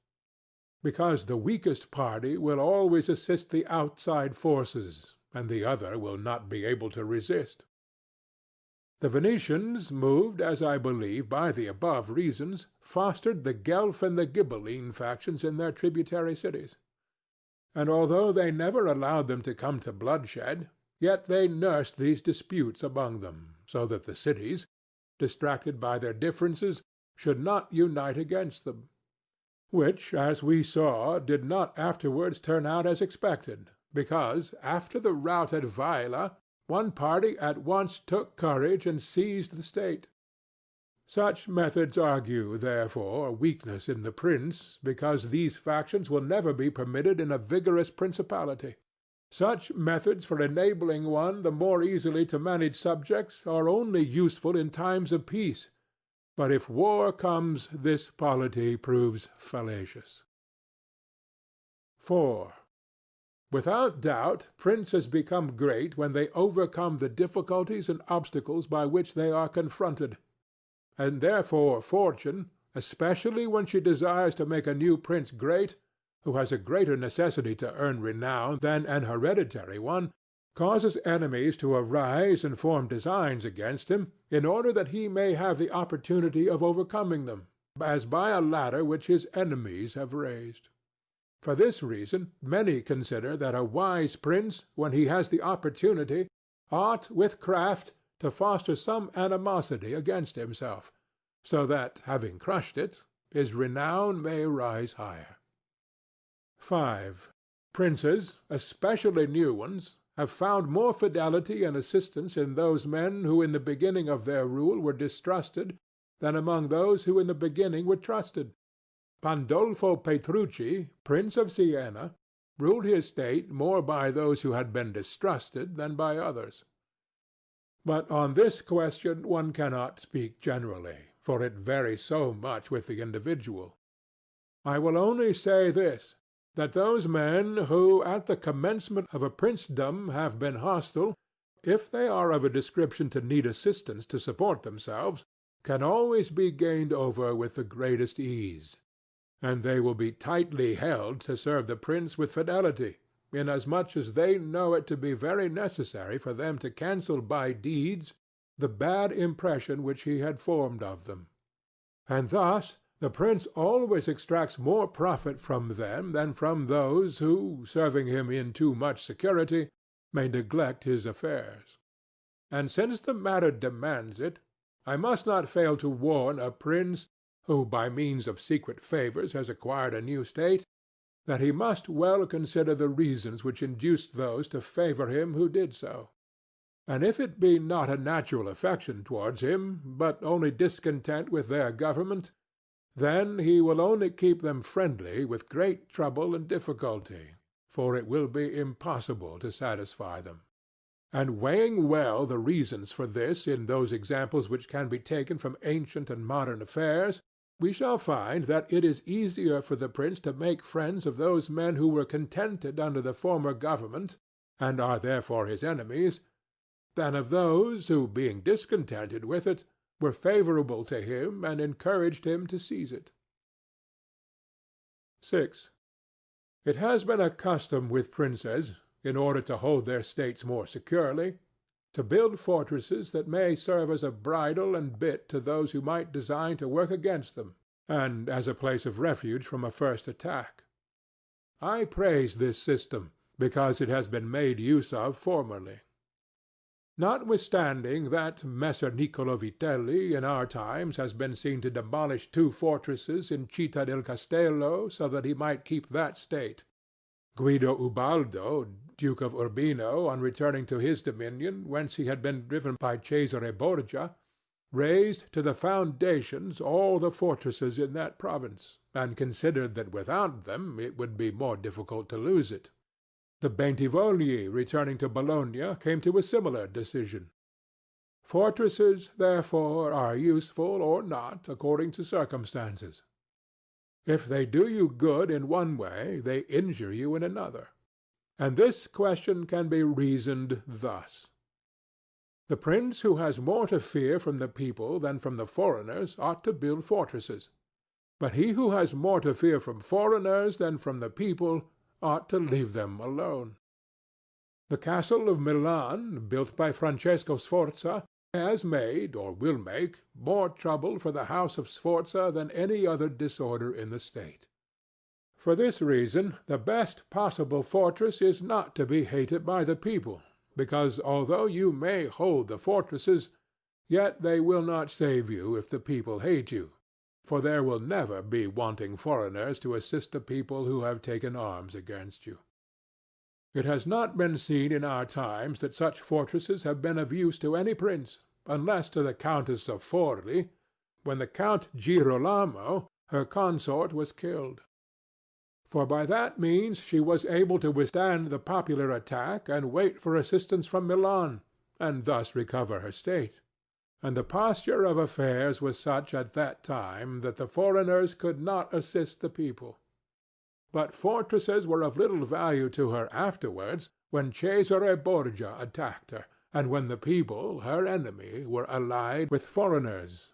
because the weakest party will always assist the outside forces, and the other will not be able to resist. The Venetians, moved, as I believe, by the above reasons, fostered the Guelph and the Ghibelline factions in their tributary cities. And although they never allowed them to come to bloodshed, yet they nursed these disputes among them, so that the cities, distracted by their differences, should not unite against them; which, as we saw, did not afterwards turn out as expected, because, after the rout at Vaila, one party at once took courage and seized the state. Such methods argue, therefore, a weakness in the prince, because these factions will never be permitted in a vigorous principality. Such methods for enabling one the more easily to manage subjects are only useful in times of peace, but if war comes, this polity proves fallacious. 4. Without doubt, princes become great when they overcome the difficulties and obstacles by which they are confronted, and therefore fortune, especially when she desires to make a new prince great, who has a greater necessity to earn renown than an hereditary one, causes enemies to arise and form designs against him, in order that he may have the opportunity of overcoming them, as by a ladder which his enemies have raised. For this reason many consider that a wise prince, when he has the opportunity, ought with craft to foster some animosity against himself, so that, having crushed it, his renown may rise higher. 5. Princes, especially new ones, have found more fidelity and assistance in those men who in the beginning of their rule were distrusted than among those who in the beginning were trusted. Pandolfo Petrucci, Prince of Siena, ruled his state more by those who had been distrusted than by others. But on this question one cannot speak generally, for it varies so much with the individual. I will only say this, that those men who at the commencement of a princedom have been hostile, if they are of a description to need assistance to support themselves, can always be gained over with the greatest ease, and they will be tightly held to serve the prince with fidelity, inasmuch as they know it to be very necessary for them to cancel by deeds the bad impression which he had formed of them. And thus the prince always extracts more profit from them than from those who, serving him in too much security, may neglect his affairs. And since the matter demands it, I must not fail to warn a prince who by means of secret favors has acquired a new state, that he must well consider the reasons which induced those to favor him who did so. And if it be not a natural affection towards him, but only discontent with their government, then he will only keep them friendly with great trouble and difficulty, for it will be impossible to satisfy them. And weighing well the reasons for this in those examples which can be taken from ancient and modern affairs, we shall find that it is easier for the prince to make friends of those men who were contented under the former government, and are therefore his enemies, than of those who, being discontented with it, were favorable to him and encouraged him to seize it. 6. It has been a custom with princes, in order to hold their states more securely, to build fortresses that may serve as a bridle and bit to those who might design to work against them, and as a place of refuge from a first attack. I praise this system, because it has been made use of formerly. Notwithstanding that Messer Niccolò Vitelli in our times has been seen to demolish 2 fortresses in Città del Castello so that he might keep that state, Guido Ubaldo, Duke of Urbino, on returning to his dominion, whence he had been driven by Cesare Borgia, razed to the foundations all the fortresses in that province, and considered that without them it would be more difficult to lose it. The Bentivogli, returning to Bologna, came to a similar decision. Fortresses, therefore, are useful or not according to circumstances. If they do you good in one way, they injure you in another. And this question can be reasoned thus. The prince who has more to fear from the people than from the foreigners ought to build fortresses, but he who has more to fear from foreigners than from the people ought to leave them alone. The castle of Milan, built by Francesco Sforza, has made, or will make, more trouble for the house of Sforza than any other disorder in the state. For this reason the best possible fortress is not to be hated by the people, because although you may hold the fortresses, yet they will not save you if the people hate you, for there will never be wanting foreigners to assist the people who have taken arms against you. It has not been seen in our times that such fortresses have been of use to any prince, unless to the Countess of Forli, when the Count Girolamo, her consort, was killed. For by that means she was able to withstand the popular attack and wait for assistance from Milan, and thus recover her state. And the posture of affairs was such at that time that the foreigners could not assist the people. But fortresses were of little value to her afterwards, when Cesare Borgia attacked her, and when the people, her enemy, were allied with foreigners.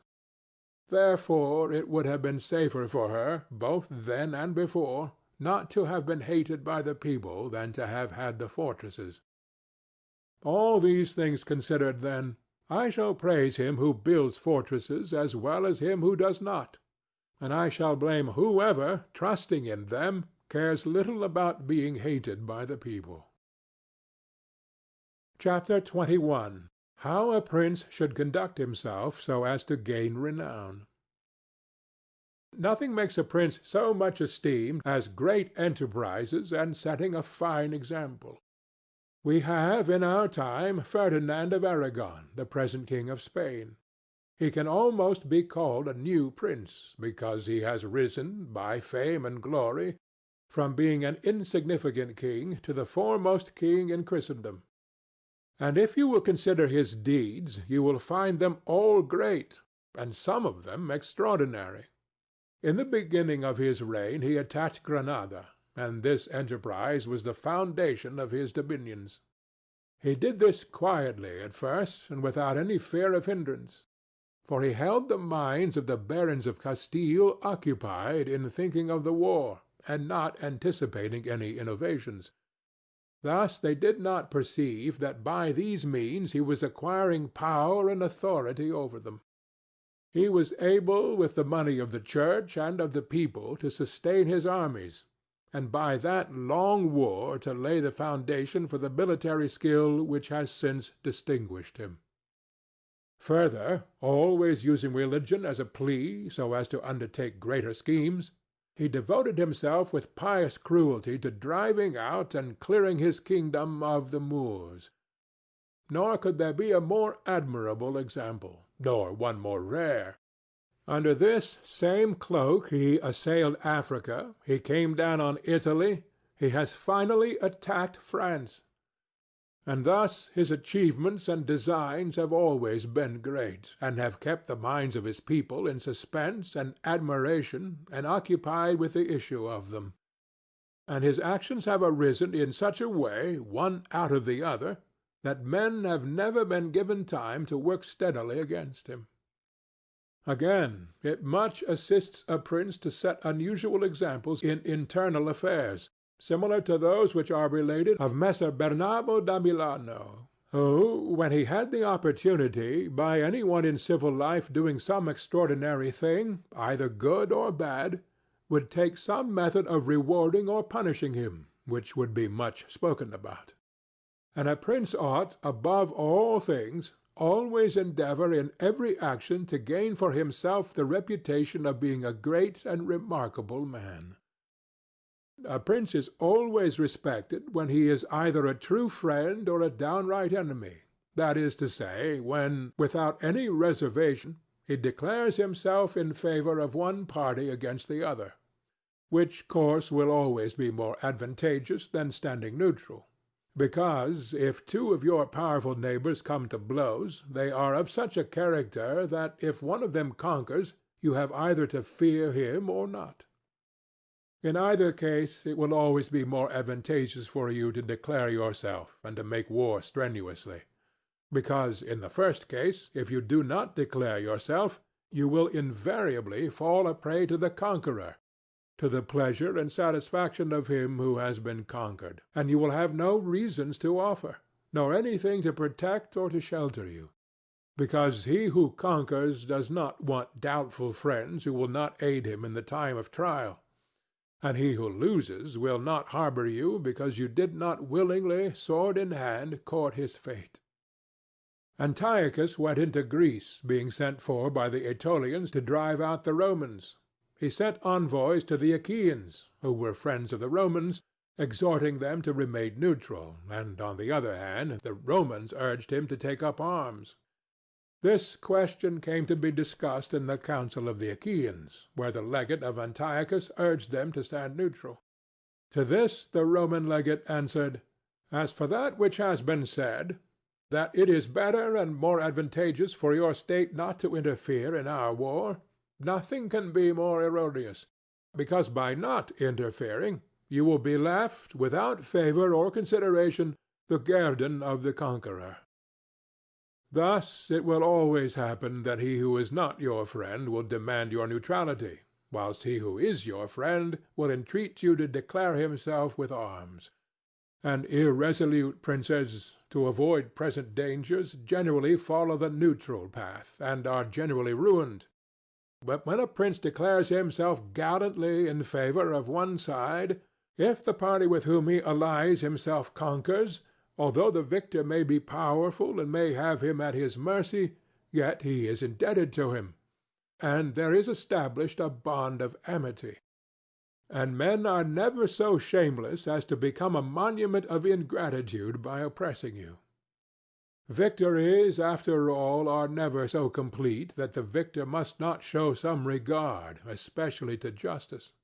Therefore it would have been safer for her, both then and before, not to have been hated by the people than to have had the fortresses. All these things considered, then, I shall praise him who builds fortresses as well as him who does not, and I shall blame whoever, trusting in them, cares little about being hated by the people. Chapter 21. How a Prince should conduct himself so as to gain renown. Nothing makes a prince so much esteemed as great enterprises and setting a fine example. We have in our time Ferdinand of Aragon, the present king of Spain. He can almost be called a new prince, because he has risen, by fame and glory, from being an insignificant king to the foremost king in Christendom. And if you will consider his deeds, you will find them all great, and some of them extraordinary. In the beginning of his reign he attacked Granada, and this enterprise was the foundation of his dominions. He did this quietly at first, and without any fear of hindrance, for he held the minds of the barons of Castile occupied in thinking of the war, and not anticipating any innovations. Thus they did not perceive that by these means he was acquiring power and authority over them. He was able with the money of the church and of the people to sustain his armies, and by that long war to lay the foundation for the military skill which has since distinguished him. Further, always using religion as a plea so as to undertake greater schemes, he devoted himself with pious cruelty to driving out and clearing his kingdom of the Moors. Nor could there be a more admirable example, nor one more rare. Under this same cloak he assailed Africa, he came down on Italy, he has finally attacked France. And thus his achievements and designs have always been great, and have kept the minds of his people in suspense and admiration and occupied with the issue of them. And his actions have arisen in such a way, one out of the other, that men have never been given time to work steadily against him. Again, it much assists a prince to set unusual examples in internal affairs, similar to those which are related of Messer Bernabo da Milano, who, when he had the opportunity, by any one in civil life doing some extraordinary thing, either good or bad, would take some method of rewarding or punishing him, which would be much spoken about. And a prince ought, above all things, always endeavor in every action to gain for himself the reputation of being a great and remarkable man. A prince is always respected when he is either a true friend or a downright enemy, that is to say, when, without any reservation, he declares himself in favor of one party against the other, which course will always be more advantageous than standing neutral. Because if two of your powerful neighbors come to blows, they are of such a character that if one of them conquers, you have either to fear him or not. In either case, it will always be more advantageous for you to declare yourself and to make war strenuously. Because in the first case, if you do not declare yourself, you will invariably fall a prey to the conqueror, to the pleasure and satisfaction of him who has been conquered, and you will have no reasons to offer, nor anything to protect or to shelter you. Because he who conquers does not want doubtful friends who will not aid him in the time of trial, and he who loses will not harbor you because you did not willingly, sword in hand, court his fate. Antiochus went into Greece, being sent for by the Aetolians to drive out the Romans. He sent envoys to the Achaeans, who were friends of the Romans, exhorting them to remain neutral, and on the other hand the Romans urged him to take up arms. This question came to be discussed in the council of the Achaeans, where the legate of Antiochus urged them to stand neutral. To this the Roman legate answered, "As for that which has been said, that it is better and more advantageous for your state not to interfere in our war, nothing can be more erroneous, because by not interfering you will be left, without favor or consideration, the guerdon of the conqueror. Thus it will always happen that he who is not your friend will demand your neutrality, whilst he who is your friend will entreat you to declare himself with arms. And irresolute princes, to avoid present dangers, generally follow the neutral path, and are generally ruined. But when a prince declares himself gallantly in favor of one side, if the party with whom he allies himself conquers, although the victor may be powerful and may have him at his mercy, yet he is indebted to him, and there is established a bond of amity. And men are never so shameless as to become a monument of ingratitude by oppressing you. Victories, after all, are never so complete that the victor must not show some regard, especially to justice.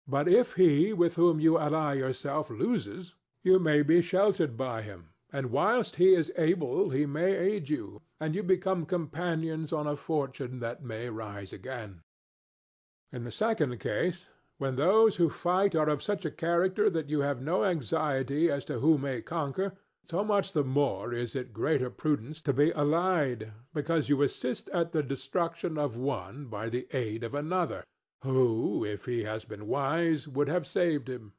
But if he with whom you ally yourself loses, you may be sheltered by him, and whilst he is able he may aid you, and you become companions on a fortune that may rise again. In the second case, when those who fight are of such a character that you have no anxiety as to who may conquer, so much the more is it greater prudence to be allied, because you assist at the destruction of one by the aid of another, who, if he has been wise, would have saved him.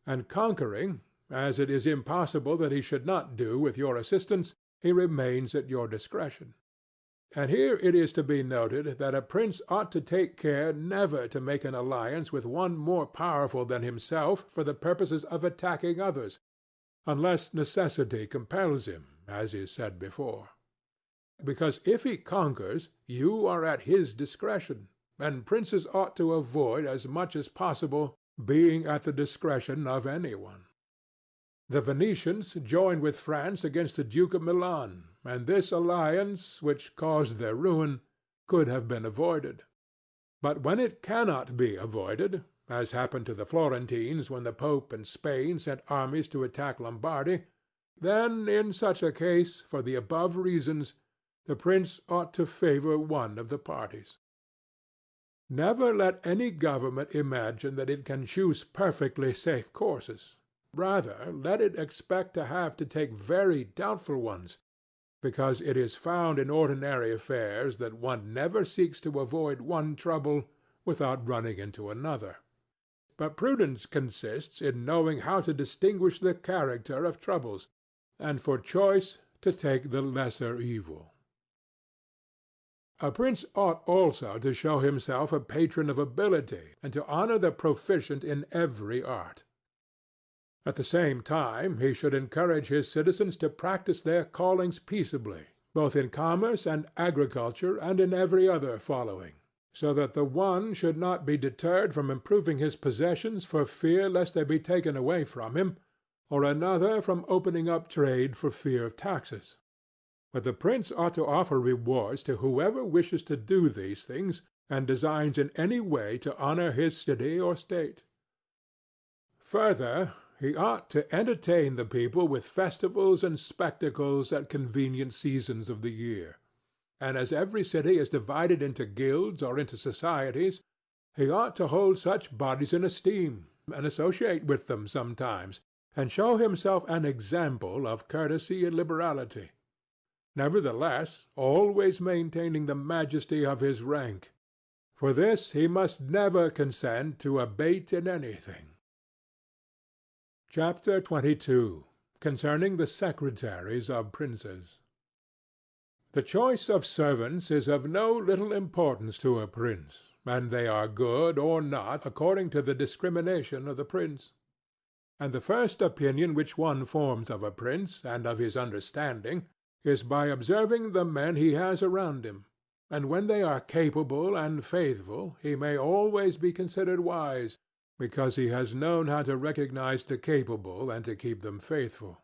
And conquering, as it is impossible that he should not do with your assistance, he remains at your discretion. And here it is to be noted that a prince ought to take care never to make an alliance with one more powerful than himself for the purposes of attacking others, unless necessity compels him, as is said before. Because if he conquers, you are at his discretion, and princes ought to avoid as much as possible being at the discretion of any one. The Venetians joined with France against the Duke of Milan, and this alliance, which caused their ruin, could have been avoided. But when it cannot be avoided, as happened to the Florentines when the Pope and Spain sent armies to attack Lombardy, then in such a case, for the above reasons, the prince ought to favor one of the parties. Never let any government imagine that it can choose perfectly safe courses. Rather, let it expect to have to take very doubtful ones, because it is found in ordinary affairs that one never seeks to avoid one trouble without running into another. But prudence consists in knowing how to distinguish the character of troubles, and for choice to take the lesser evil. A prince ought also to show himself a patron of ability, and to honor the proficient in every art. At the same time he should encourage his citizens to practice their callings peaceably, both in commerce and agriculture and in every other following, so that the one should not be deterred from improving his possessions for fear lest they be taken away from him, or another from opening up trade for fear of taxes. But the prince ought to offer rewards to whoever wishes to do these things, and designs in any way to honor his city or state. Further, he ought to entertain the people with festivals and spectacles at convenient seasons of the year. And as every city is divided into guilds or into societies, he ought to hold such bodies in esteem, and associate with them sometimes, and show himself an example of courtesy and liberality, nevertheless always maintaining the majesty of his rank. For this he must never consent to abate in anything. Chapter 22. Concerning the secretaries of princes. The choice of servants is of no little importance to a prince, and they are good or not according to the discrimination of the prince. And the first opinion which one forms of a prince and of his understanding is by observing the men he has around him, and when they are capable and faithful he may always be considered wise, because he has known how to recognize the capable and to keep them faithful.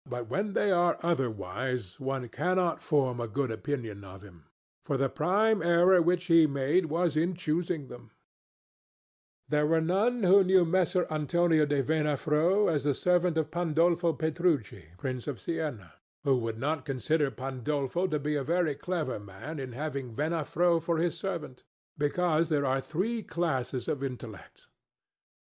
But when they are otherwise, one cannot form a good opinion of him, for the prime error which he made was in choosing them. There were none who knew Messer Antonio de Venafro as the servant of Pandolfo Petrucci, Prince of Siena, who would not consider Pandolfo to be a very clever man in having Venafro for his servant, because there are three classes of intellects: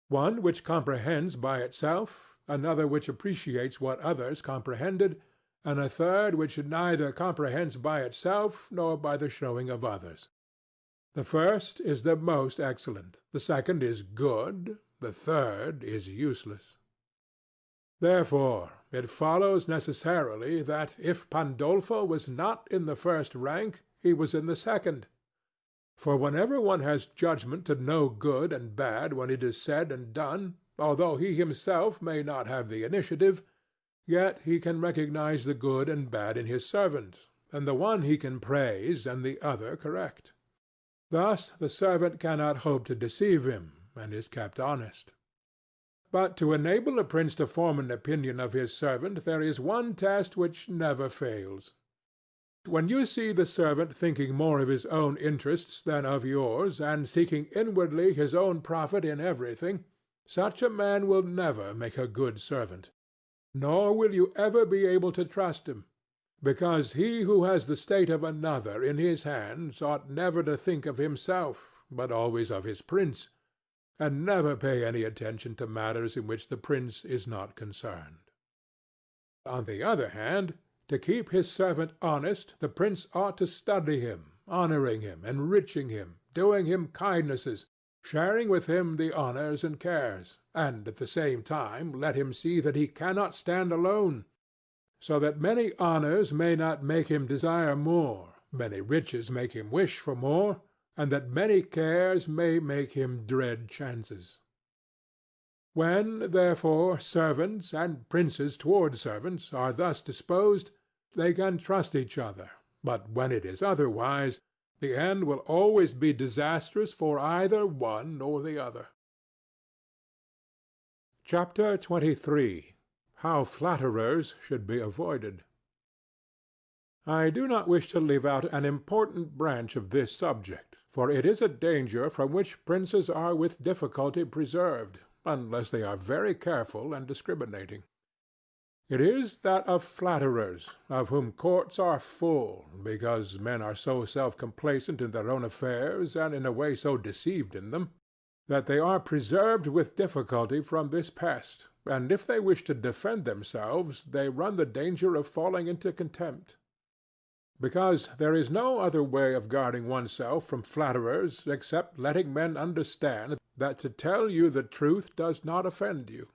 one which comprehends by itself, another which appreciates what others comprehended, and a third which neither comprehends by itself nor by the showing of others. The first is the most excellent, the second is good, the third is useless. Therefore it follows necessarily that, if Pandolfo was not in the first rank, he was in the second. For whenever one has judgment to know good and bad when it is said and done, although he himself may not have the initiative, yet he can recognize the good and bad in his servant, and the one he can praise and the other correct. Thus the servant cannot hope to deceive him, and is kept honest. But to enable a prince to form an opinion of his servant there is one test which never fails. When you see the servant thinking more of his own interests than of yours, and seeking inwardly his own profit in everything, such a man will never make a good servant, nor will you ever be able to trust him, because he who has the state of another in his hands ought never to think of himself, but always of his prince, and never pay any attention to matters in which the prince is not concerned. On the other hand, to keep his servant honest, the prince ought to study him, honoring him, enriching him, doing him kindnesses, sharing with him the honors and cares, and at the same time let him see that he cannot stand alone, so that many honors may not make him desire more, many riches make him wish for more, and that many cares may make him dread chances. When, therefore, servants, and princes toward servants, are thus disposed, they can trust each other, but when it is otherwise, the end will always be disastrous for either one or the other. Chapter 23. How Flatterers should be avoided. I do not wish to leave out an important branch of this subject, for it is a danger from which princes are with difficulty preserved, unless they are very careful and discriminating. It is that of flatterers, of whom courts are full, because men are so self-complacent in their own affairs, and in a way so deceived in them, that they are preserved with difficulty from this pest, and if they wish to defend themselves, they run the danger of falling into contempt. Because there is no other way of guarding oneself from flatterers except letting men understand that to tell you the truth does not offend you.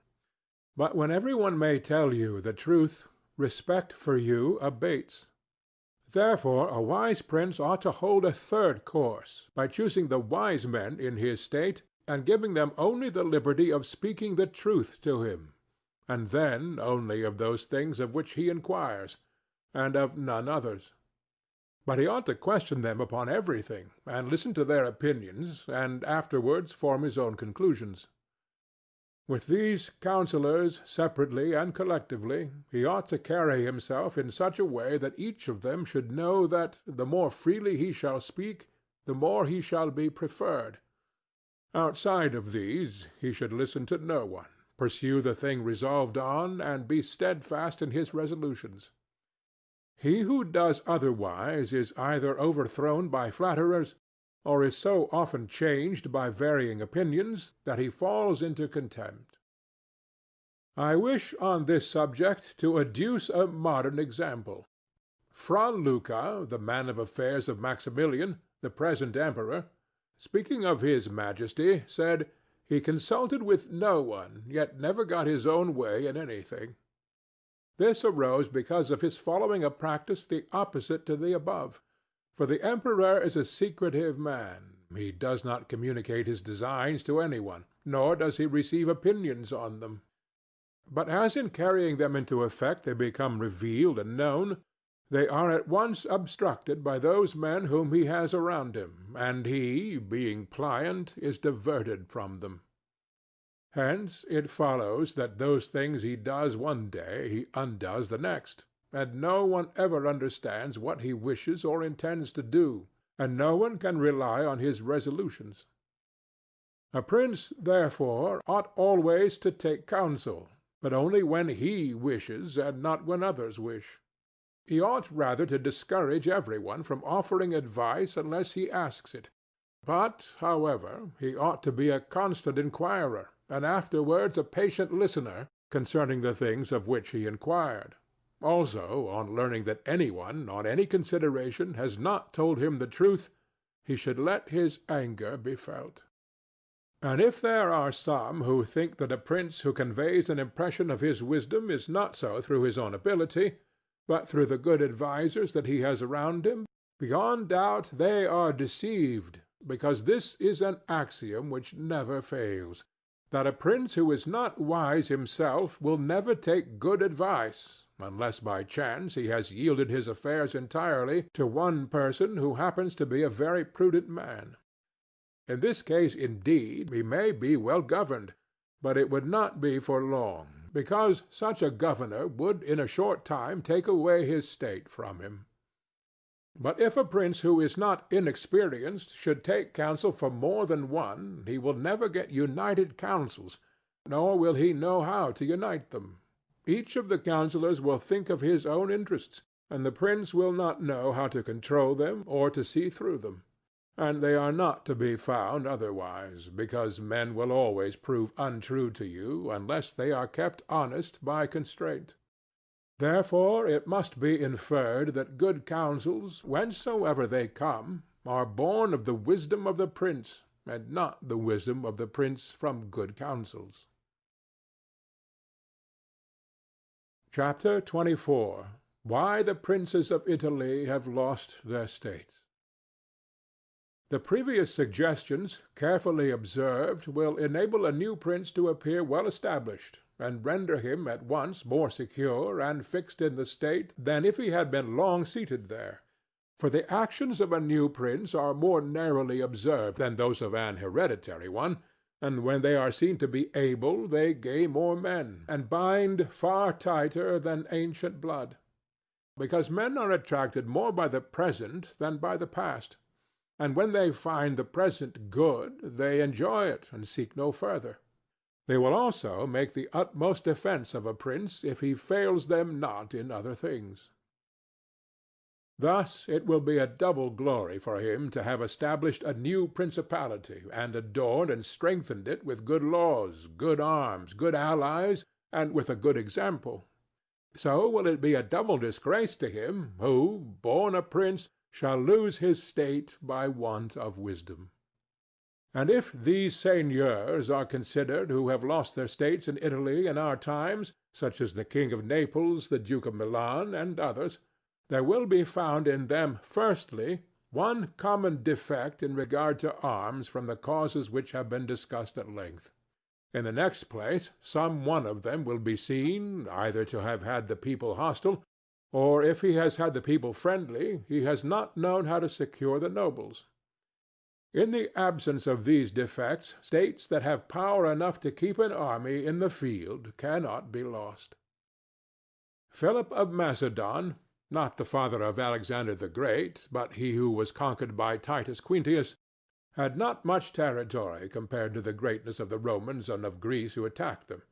But when every one may tell you the truth, respect for you abates. Therefore a wise prince ought to hold a third course, by choosing the wise men in his state, and giving them only the liberty of speaking the truth to him, and then only of those things of which he inquires, and of none others. But he ought to question them upon everything, and listen to their opinions, and afterwards form his own conclusions. With these counsellors, separately and collectively, he ought to carry himself in such a way that each of them should know that, the more freely he shall speak, the more he shall be preferred. Outside of these he should listen to no one, pursue the thing resolved on, and be steadfast in his resolutions. He who does otherwise is either overthrown by flatterers, or is so often changed by varying opinions that he falls into contempt. I wish on this subject to adduce a modern example. Fra Luca, the man of affairs of Maximilian, the present emperor, speaking of his Majesty, said, he consulted with no one, yet never got his own way in anything. This arose because of his following a practice the opposite to the above. For the emperor is a secretive man. He does not communicate his designs to any one, nor does he receive opinions on them. But as in carrying them into effect they become revealed and known, they are at once obstructed by those men whom he has around him, and he, being pliant, is diverted from them. Hence it follows that those things he does one day he undoes the next, and no one ever understands what he wishes or intends to do, and no one can rely on his resolutions. A prince, therefore, ought always to take counsel, but only when he wishes and not when others wish. He ought rather to discourage every one from offering advice unless he asks it. But, however, he ought to be a constant inquirer, and afterwards a patient listener concerning the things of which he inquired. Also, on learning that any one, on any consideration, has not told him the truth, he should let his anger be felt. And if there are some who think that a prince who conveys an impression of his wisdom is not so through his own ability, but through the good advisers that he has around him, beyond doubt they are deceived, because this is an axiom which never fails, that a prince who is not wise himself will never take good advice, unless by chance he has yielded his affairs entirely to one person who happens to be a very prudent man. In this case, indeed, he may be well governed, but it would not be for long, because such a governor would in a short time take away his state from him. But if a prince who is not inexperienced should take counsel from more than one, he will never get united counsels, nor will he know how to unite them. Each of the counsellors will think of his own interests, and the prince will not know how to control them or to see through them. And they are not to be found otherwise, because men will always prove untrue to you unless they are kept honest by constraint. Therefore it must be inferred that good counsels, whencesoever they come, are born of the wisdom of the prince, and not the wisdom of the prince from good counsels. Chapter 24. Why the Princes of Italy have lost their states. The previous suggestions, carefully observed, will enable a new prince to appear well established, and render him at once more secure and fixed in the state than if he had been long seated there. For the actions of a new prince are more narrowly observed than those of an hereditary one, and when they are seen to be able they gain more men, and bind far tighter than ancient blood. Because men are attracted more by the present than by the past. And when they find the present good, they enjoy it and seek no further. They will also make the utmost defense of a prince if he fails them not in other things. Thus it will be a double glory for him to have established a new principality, and adorned and strengthened it with good laws, good arms, good allies, and with a good example. So will it be a double disgrace to him who, born a prince, shall lose his state by want of wisdom. And if these seigneurs are considered who have lost their states in Italy in our times, such as the King of Naples, the Duke of Milan, and others, there will be found in them, firstly, one common defect in regard to arms from the causes which have been discussed at length. In the next place, some one of them will be seen, either to have had the people hostile, or if he has had the people friendly, he has not known how to secure the nobles. In the absence of these defects, states that have power enough to keep an army in the field cannot be lost. Philip of Macedon, not the father of Alexander the Great, but he who was conquered by Titus Quintius, had not much territory compared to the greatness of the Romans and of Greece who attacked them.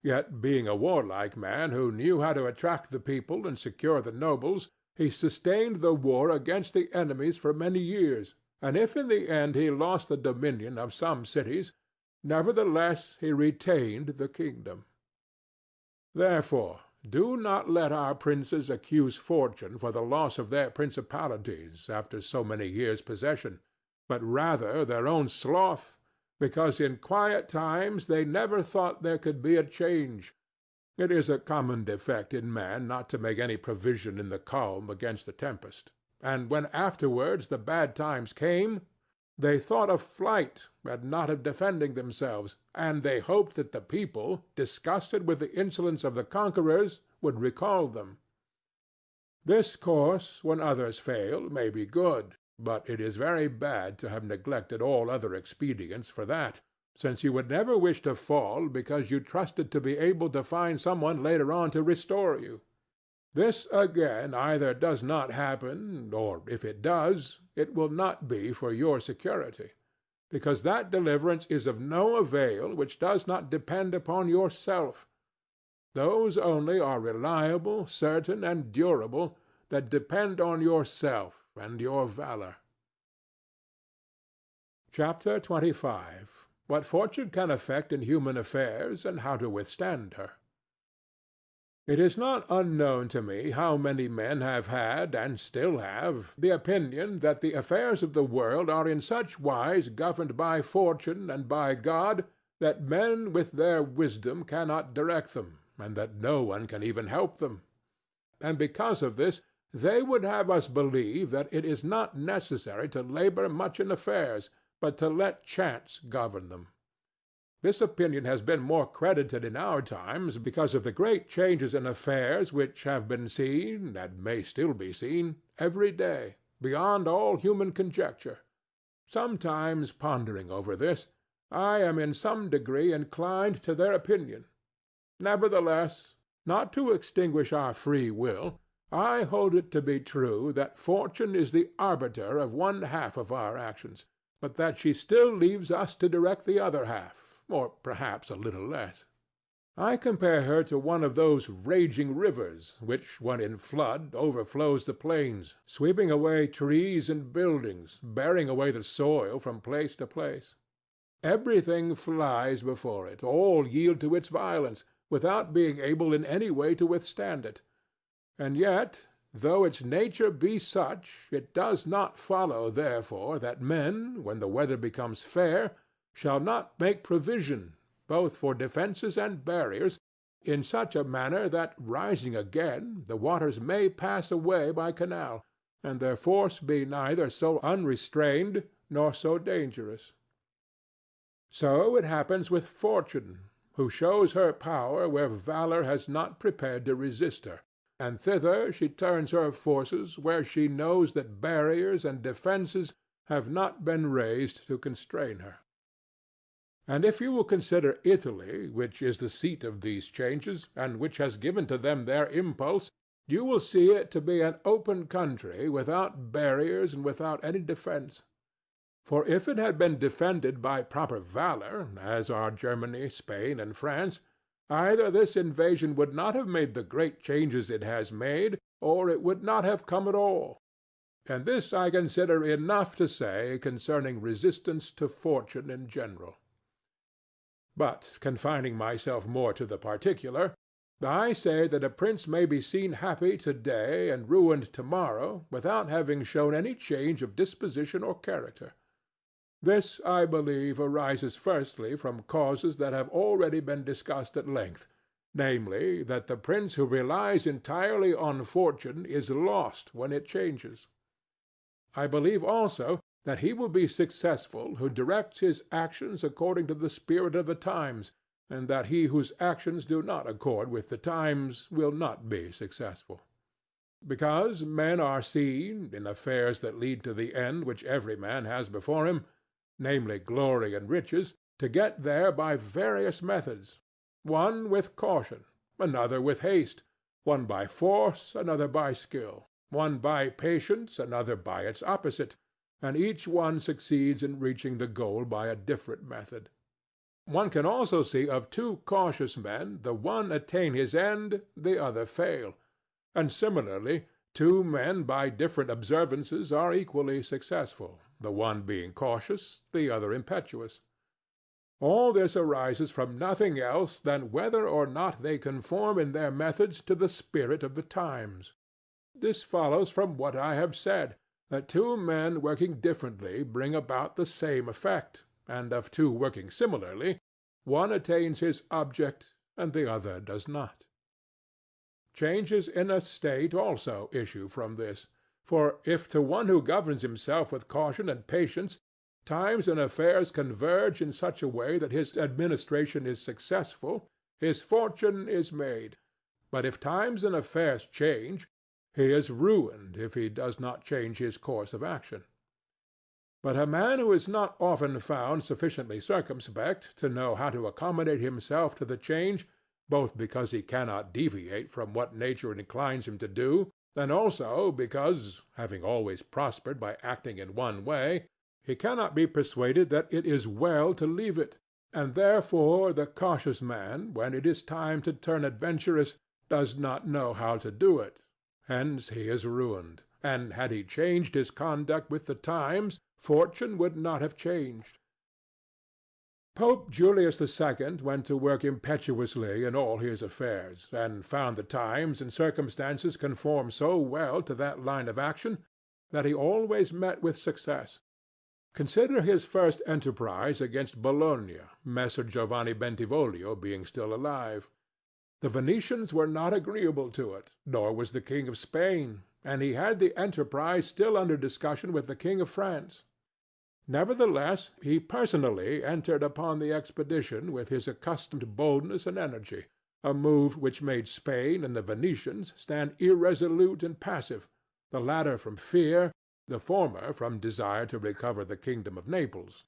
Yet, being a warlike man who knew how to attract the people and secure the nobles, he sustained the war against the enemies for many years, and if in the end he lost the dominion of some cities, nevertheless he retained the kingdom. Therefore, do not let our princes accuse fortune for the loss of their principalities after so many years' possession, but rather their own sloth, because in quiet times they never thought there could be a change. It is a common defect in man not to make any provision in the calm against the tempest. And when afterwards the bad times came, they thought of flight and not of defending themselves, and they hoped that the people, disgusted with the insolence of the conquerors, would recall them. This course, when others fail, may be good, but it is very bad to have neglected all other expedients for that, since you would never wish to fall because you trusted to be able to find someone later on to restore you. This again either does not happen, or if it does, it will not be for your security, because that deliverance is of no avail which does not depend upon yourself. Those only are reliable, certain, and durable that depend on yourself and your valor. Chapter 25. What Fortune can effect in human affairs, and how to withstand her. It is not unknown to me how many men have had, and still have, the opinion that the affairs of the world are in such wise governed by Fortune and by God that men with their wisdom cannot direct them, and that no one can even help them. And because of this, they would have us believe that it is not necessary to labor much in affairs, but to let chance govern them. This opinion has been more credited in our times because of the great changes in affairs which have been seen, and may still be seen, every day, beyond all human conjecture. Sometimes pondering over this, I am in some degree inclined to their opinion. Nevertheless, not to extinguish our free will, I hold it to be true that Fortune is the arbiter of one half of our actions, but that she still leaves us to direct the other half, or perhaps a little less. I compare her to one of those raging rivers which, when in flood, overflows the plains, sweeping away trees and buildings, bearing away the soil from place to place. Everything flies before it, all yield to its violence, without being able in any way to withstand it. And yet, though its nature be such, it does not follow, therefore, that men, when the weather becomes fair, shall not make provision, both for defences and barriers, in such a manner that, rising again, the waters may pass away by canal, and their force be neither so unrestrained nor so dangerous. So it happens with Fortune, who shows her power where valour has not prepared to resist her, and thither she turns her forces where she knows that barriers and defences have not been raised to constrain her. And if you will consider Italy, which is the seat of these changes, and which has given to them their impulse, you will see it to be an open country without barriers and without any defence. For if it had been defended by proper valour, as are Germany, Spain, and France, either this invasion would not have made the great changes it has made, or it would not have come at all. And this I consider enough to say concerning resistance to Fortune in general. But, confining myself more to the particular, I say that a prince may be seen happy to-day and ruined to-morrow without having shown any change of disposition or character. This, I believe, arises firstly from causes that have already been discussed at length, namely, that the prince who relies entirely on Fortune is lost when it changes. I believe also that he will be successful who directs his actions according to the spirit of the times, and that he whose actions do not accord with the times will not be successful. Because men are seen, in affairs that lead to the end which every man has before him, namely glory and riches, to get there by various methods, one with caution, another with haste, one by force, another by skill, one by patience, another by its opposite, and each one succeeds in reaching the goal by a different method. One can also see of two cautious men the one attain his end, the other fail, and similarly two men by different observances are equally successful, the one being cautious, the other impetuous. All this arises from nothing else than whether or not they conform in their methods to the spirit of the times. This follows from what I have said, that two men working differently bring about the same effect, and of two working similarly, one attains his object and the other does not. Changes in a state also issue from this. For if to one who governs himself with caution and patience, times and affairs converge in such a way that his administration is successful, his fortune is made. But if times and affairs change, he is ruined if he does not change his course of action. But a man who is not often found sufficiently circumspect to know how to accommodate himself to the change, both because he cannot deviate from what nature inclines him to do, and also because, having always prospered by acting in one way, he cannot be persuaded that it is well to leave it, and therefore the cautious man, when it is time to turn adventurous, does not know how to do it. Hence he is ruined, and had he changed his conduct with the times, fortune would not have changed. Pope Julius II went to work impetuously in all his affairs, and found the times and circumstances conform so well to that line of action that he always met with success. Consider his first enterprise against Bologna, Messer Giovanni Bentivoglio being still alive. The Venetians were not agreeable to it, nor was the King of Spain, and he had the enterprise still under discussion with the King of France. Nevertheless, he personally entered upon the expedition with his accustomed boldness and energy, a move which made Spain and the Venetians stand irresolute and passive, the latter from fear, the former from desire to recover the kingdom of Naples.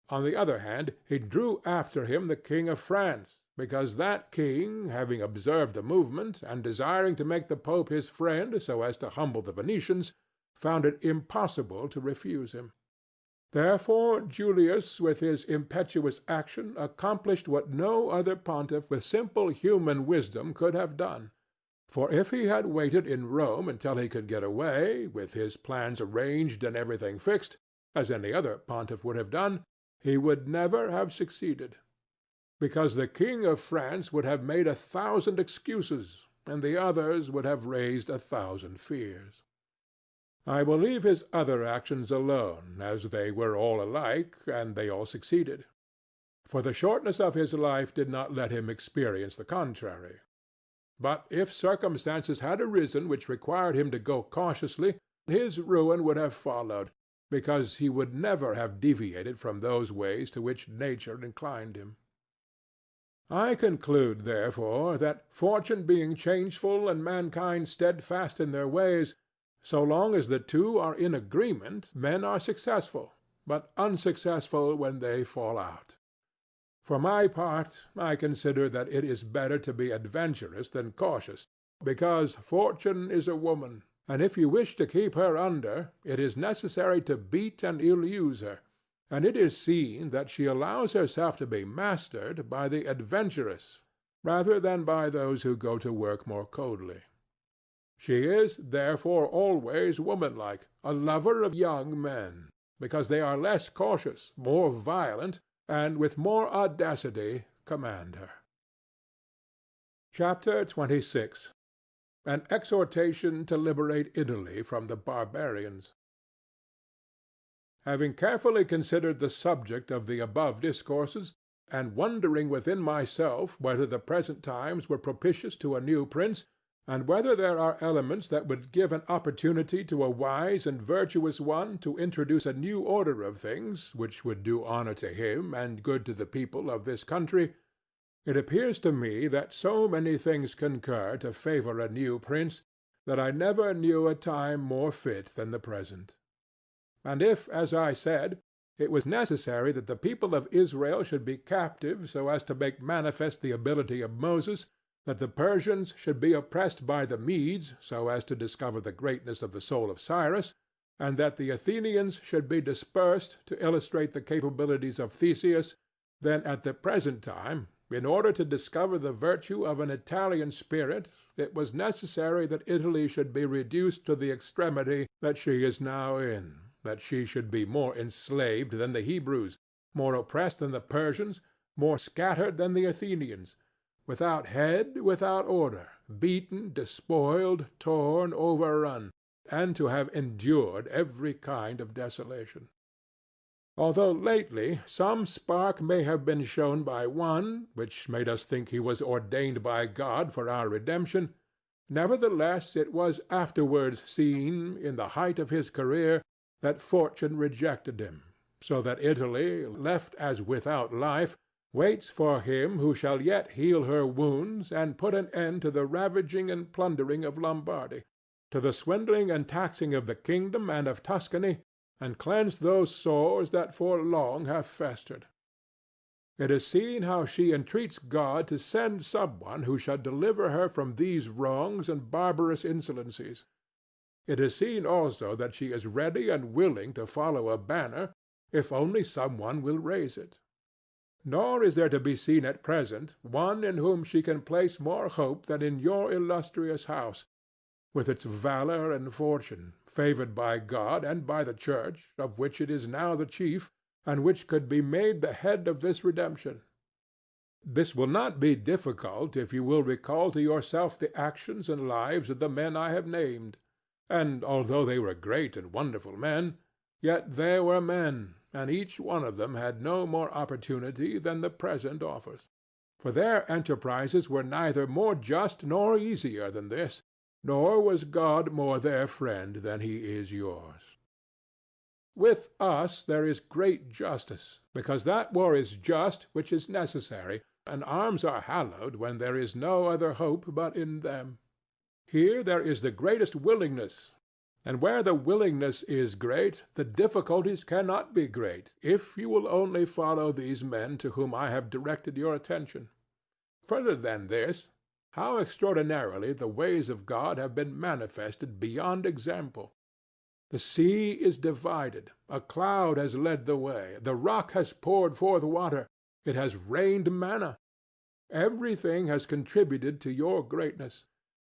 On the other hand, he drew after him the King of France, because that king, having observed the movement, and desiring to make the Pope his friend so as to humble the Venetians, found it impossible to refuse him. Therefore Julius, with his impetuous action, accomplished what no other pontiff with simple human wisdom could have done. For if he had waited in Rome until he could get away, with his plans arranged and everything fixed, as any other pontiff would have done, he would never have succeeded. Because the King of France would have made 1,000 excuses, and the others would have raised 1,000 fears. I will leave his other actions alone, as they were all alike, and they all succeeded. For the shortness of his life did not let him experience the contrary. But if circumstances had arisen which required him to go cautiously, his ruin would have followed, because he would never have deviated from those ways to which nature inclined him. I conclude, therefore, that fortune being changeful and mankind steadfast in their ways, so long as the two are in agreement, men are successful, but unsuccessful when they fall out. For my part, I consider that it is better to be adventurous than cautious, because fortune is a woman, and if you wish to keep her under, it is necessary to beat and ill-use her, and it is seen that she allows herself to be mastered by the adventurous rather than by those who go to work more coldly. She is, therefore, always womanlike, a lover of young men, because they are less cautious, more violent, and with more audacity command her. Chapter 26. An exhortation to liberate Italy from the barbarians. Having carefully considered the subject of the above discourses, and wondering within myself whether the present times were propitious to a new prince, and whether there are elements that would give an opportunity to a wise and virtuous one to introduce a new order of things which would do honor to him and good to the people of this country, it appears to me that so many things concur to favor a new prince that I never knew a time more fit than the present. And if, as I said, it was necessary that the people of Israel should be captive so as to make manifest the ability of Moses, that the Persians should be oppressed by the Medes so as to discover the greatness of the soul of Cyrus, and that the Athenians should be dispersed to illustrate the capabilities of Theseus, then at the present time, in order to discover the virtue of an Italian spirit, it was necessary that Italy should be reduced to the extremity that she is now in, that she should be more enslaved than the Hebrews, more oppressed than the Persians, more scattered than the Athenians, without head, without order, beaten, despoiled, torn, overrun, and to have endured every kind of desolation. Although lately some spark may have been shown by one, which made us think he was ordained by God for our redemption, nevertheless it was afterwards seen, in the height of his career, that fortune rejected him, so that Italy, left as without life, waits for him who shall yet heal her wounds and put an end to the ravaging and plundering of Lombardy, to the swindling and taxing of the kingdom and of Tuscany, and cleansed those sores that for long have festered. It is seen how she entreats God to send some one who shall deliver her from these wrongs and barbarous insolencies. It is seen also that she is ready and willing to follow a banner, if only some one will raise it. Nor is there to be seen at present one in whom she can place more hope than in your illustrious house, with its valour and fortune, favoured by God and by the Church, of which it is now the chief, and which could be made the head of this redemption. This will not be difficult if you will recall to yourself the actions and lives of the men I have named. And although they were great and wonderful men, yet they were men, and each one of them had no more opportunity than the present offers. For their enterprises were neither more just nor easier than this, nor was God more their friend than he is yours. With us there is great justice, because that war is just which is necessary, and arms are hallowed when there is no other hope but in them. Here there is the greatest willingness, and where the willingness is great, the difficulties cannot be great, if you will only follow these men to whom I have directed your attention. Further than this, how extraordinarily the ways of God have been manifested beyond example! The sea is divided, a cloud has led the way, the rock has poured forth water, it has rained manna. Everything has contributed to your greatness.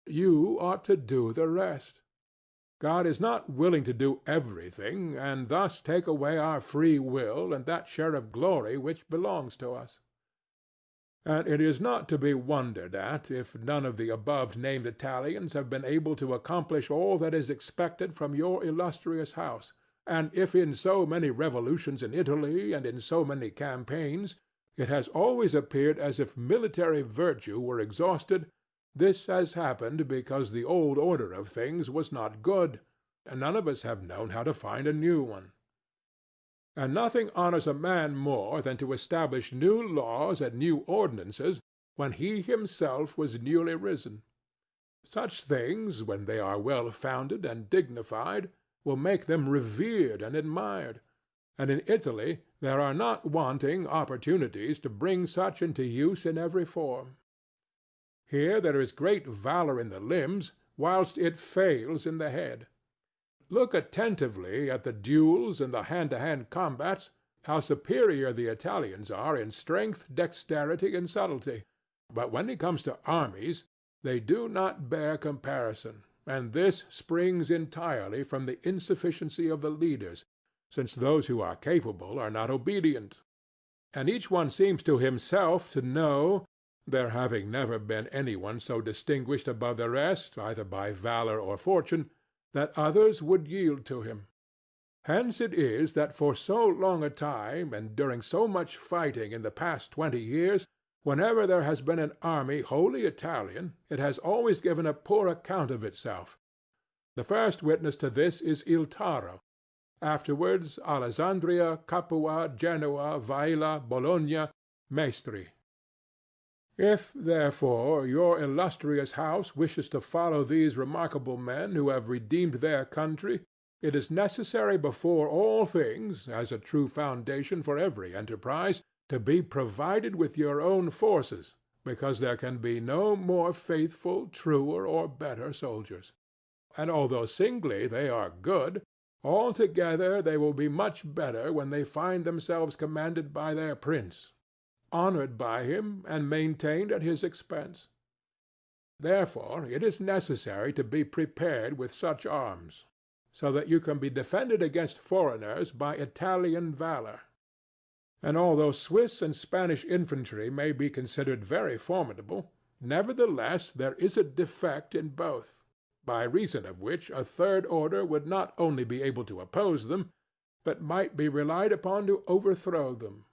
You ought to do the rest. God is not willing to do everything, and thus take away our free will and that share of glory which belongs to us. And it is not to be wondered at if none of the above-named Italians have been able to accomplish all that is expected from your illustrious house, and if in so many revolutions in Italy and in so many campaigns it has always appeared as if military virtue were exhausted, this has happened because the old order of things was not good, and none of us have known how to find a new one. And nothing honors a man more than to establish new laws and new ordinances when he himself was newly risen. Such things, when they are well founded and dignified, will make them revered and admired, and in Italy there are not wanting opportunities to bring such into use in every form. Here there is great valour in the limbs, whilst it fails in the head. Look attentively at the duels and the hand-to-hand combats, how superior the Italians are in strength, dexterity, and subtlety. But when it comes to armies, they do not bear comparison, and this springs entirely from the insufficiency of the leaders, since those who are capable are not obedient. And each one seems to himself to know, there having never been any one so distinguished above the rest, either by valour or fortune, that others would yield to him. Hence it is that for so long a time, and during so much fighting in the past 20 years, whenever there has been an army wholly Italian, it has always given a poor account of itself. The first witness to this is Il Taro, afterwards Alessandria, Capua, Genoa, Vaila, Bologna, Maestri. If, therefore, your illustrious house wishes to follow these remarkable men who have redeemed their country, it is necessary before all things, as a true foundation for every enterprise, to be provided with your own forces, because there can be no more faithful, truer, or better soldiers. And although singly they are good, altogether they will be much better when they find themselves commanded by their prince, honored by him, and maintained at his expense. Therefore it is necessary to be prepared with such arms, so that you can be defended against foreigners by Italian valour. And although Swiss and Spanish infantry may be considered very formidable, nevertheless there is a defect in both, by reason of which a third order would not only be able to oppose them, but might be relied upon to overthrow them.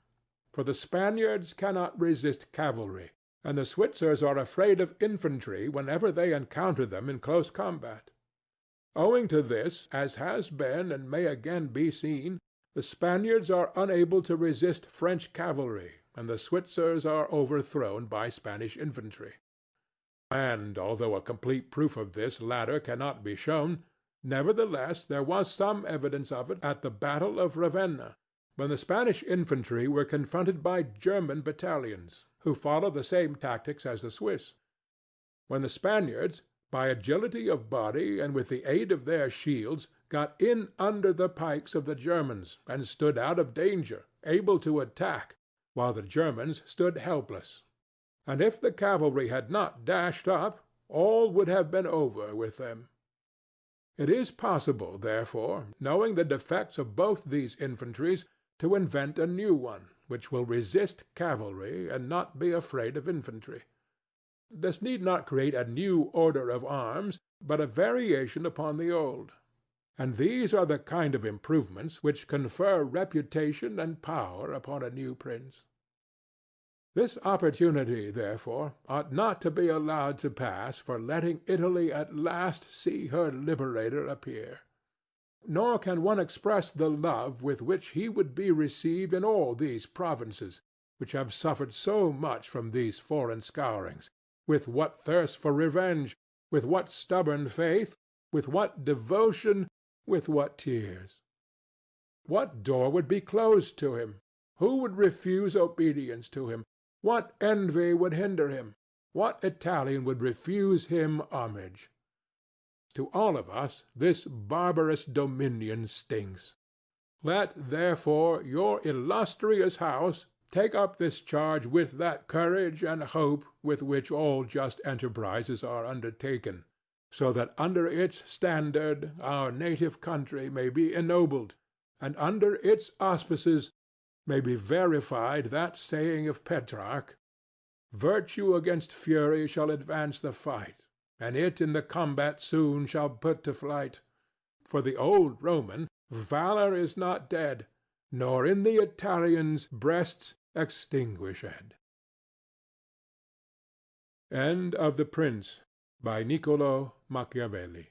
For the Spaniards cannot resist cavalry, and the Switzers are afraid of infantry whenever they encounter them in close combat. Owing to this, as has been and may again be seen, the Spaniards are unable to resist French cavalry, and the Switzers are overthrown by Spanish infantry. And although a complete proof of this latter cannot be shown, Nevertheless, there was some evidence of it at the battle of Ravenna, when the Spanish infantry were confronted by German battalions, who followed the same tactics as the Swiss. When the Spaniards, by agility of body and with the aid of their shields, got in under the pikes of the Germans and stood out of danger, able to attack, while the Germans stood helpless. And if the cavalry had not dashed up, all would have been over with them. It is possible, therefore, knowing the defects of both these infantries, to invent a new one, which will resist cavalry and not be afraid of infantry. This need not create a new order of arms, but a variation upon the old. And these are the kind of improvements which confer reputation and power upon a new prince. This opportunity, therefore, ought not to be allowed to pass for letting Italy at last see her liberator appear. Nor can one express the love with which he would be received in all these provinces, which have suffered so much from these foreign scourings, with what thirst for revenge, with what stubborn faith, with what devotion, with what tears. What door would be closed to him? Who would refuse obedience to him? What envy would hinder him? What Italian would refuse him homage? To all of us this barbarous dominion stinks. Let, therefore, your illustrious house take up this charge with that courage and hope with which all just enterprises are undertaken, so that under its standard our native country may be ennobled, and under its auspices may be verified that saying of Petrarch, "Virtue against fury shall advance the fight, and it in the combat soon shall put to flight. For the old Roman, valor is not dead, nor in the Italians' breasts extinguished." End of The Prince, by Niccolò Machiavelli.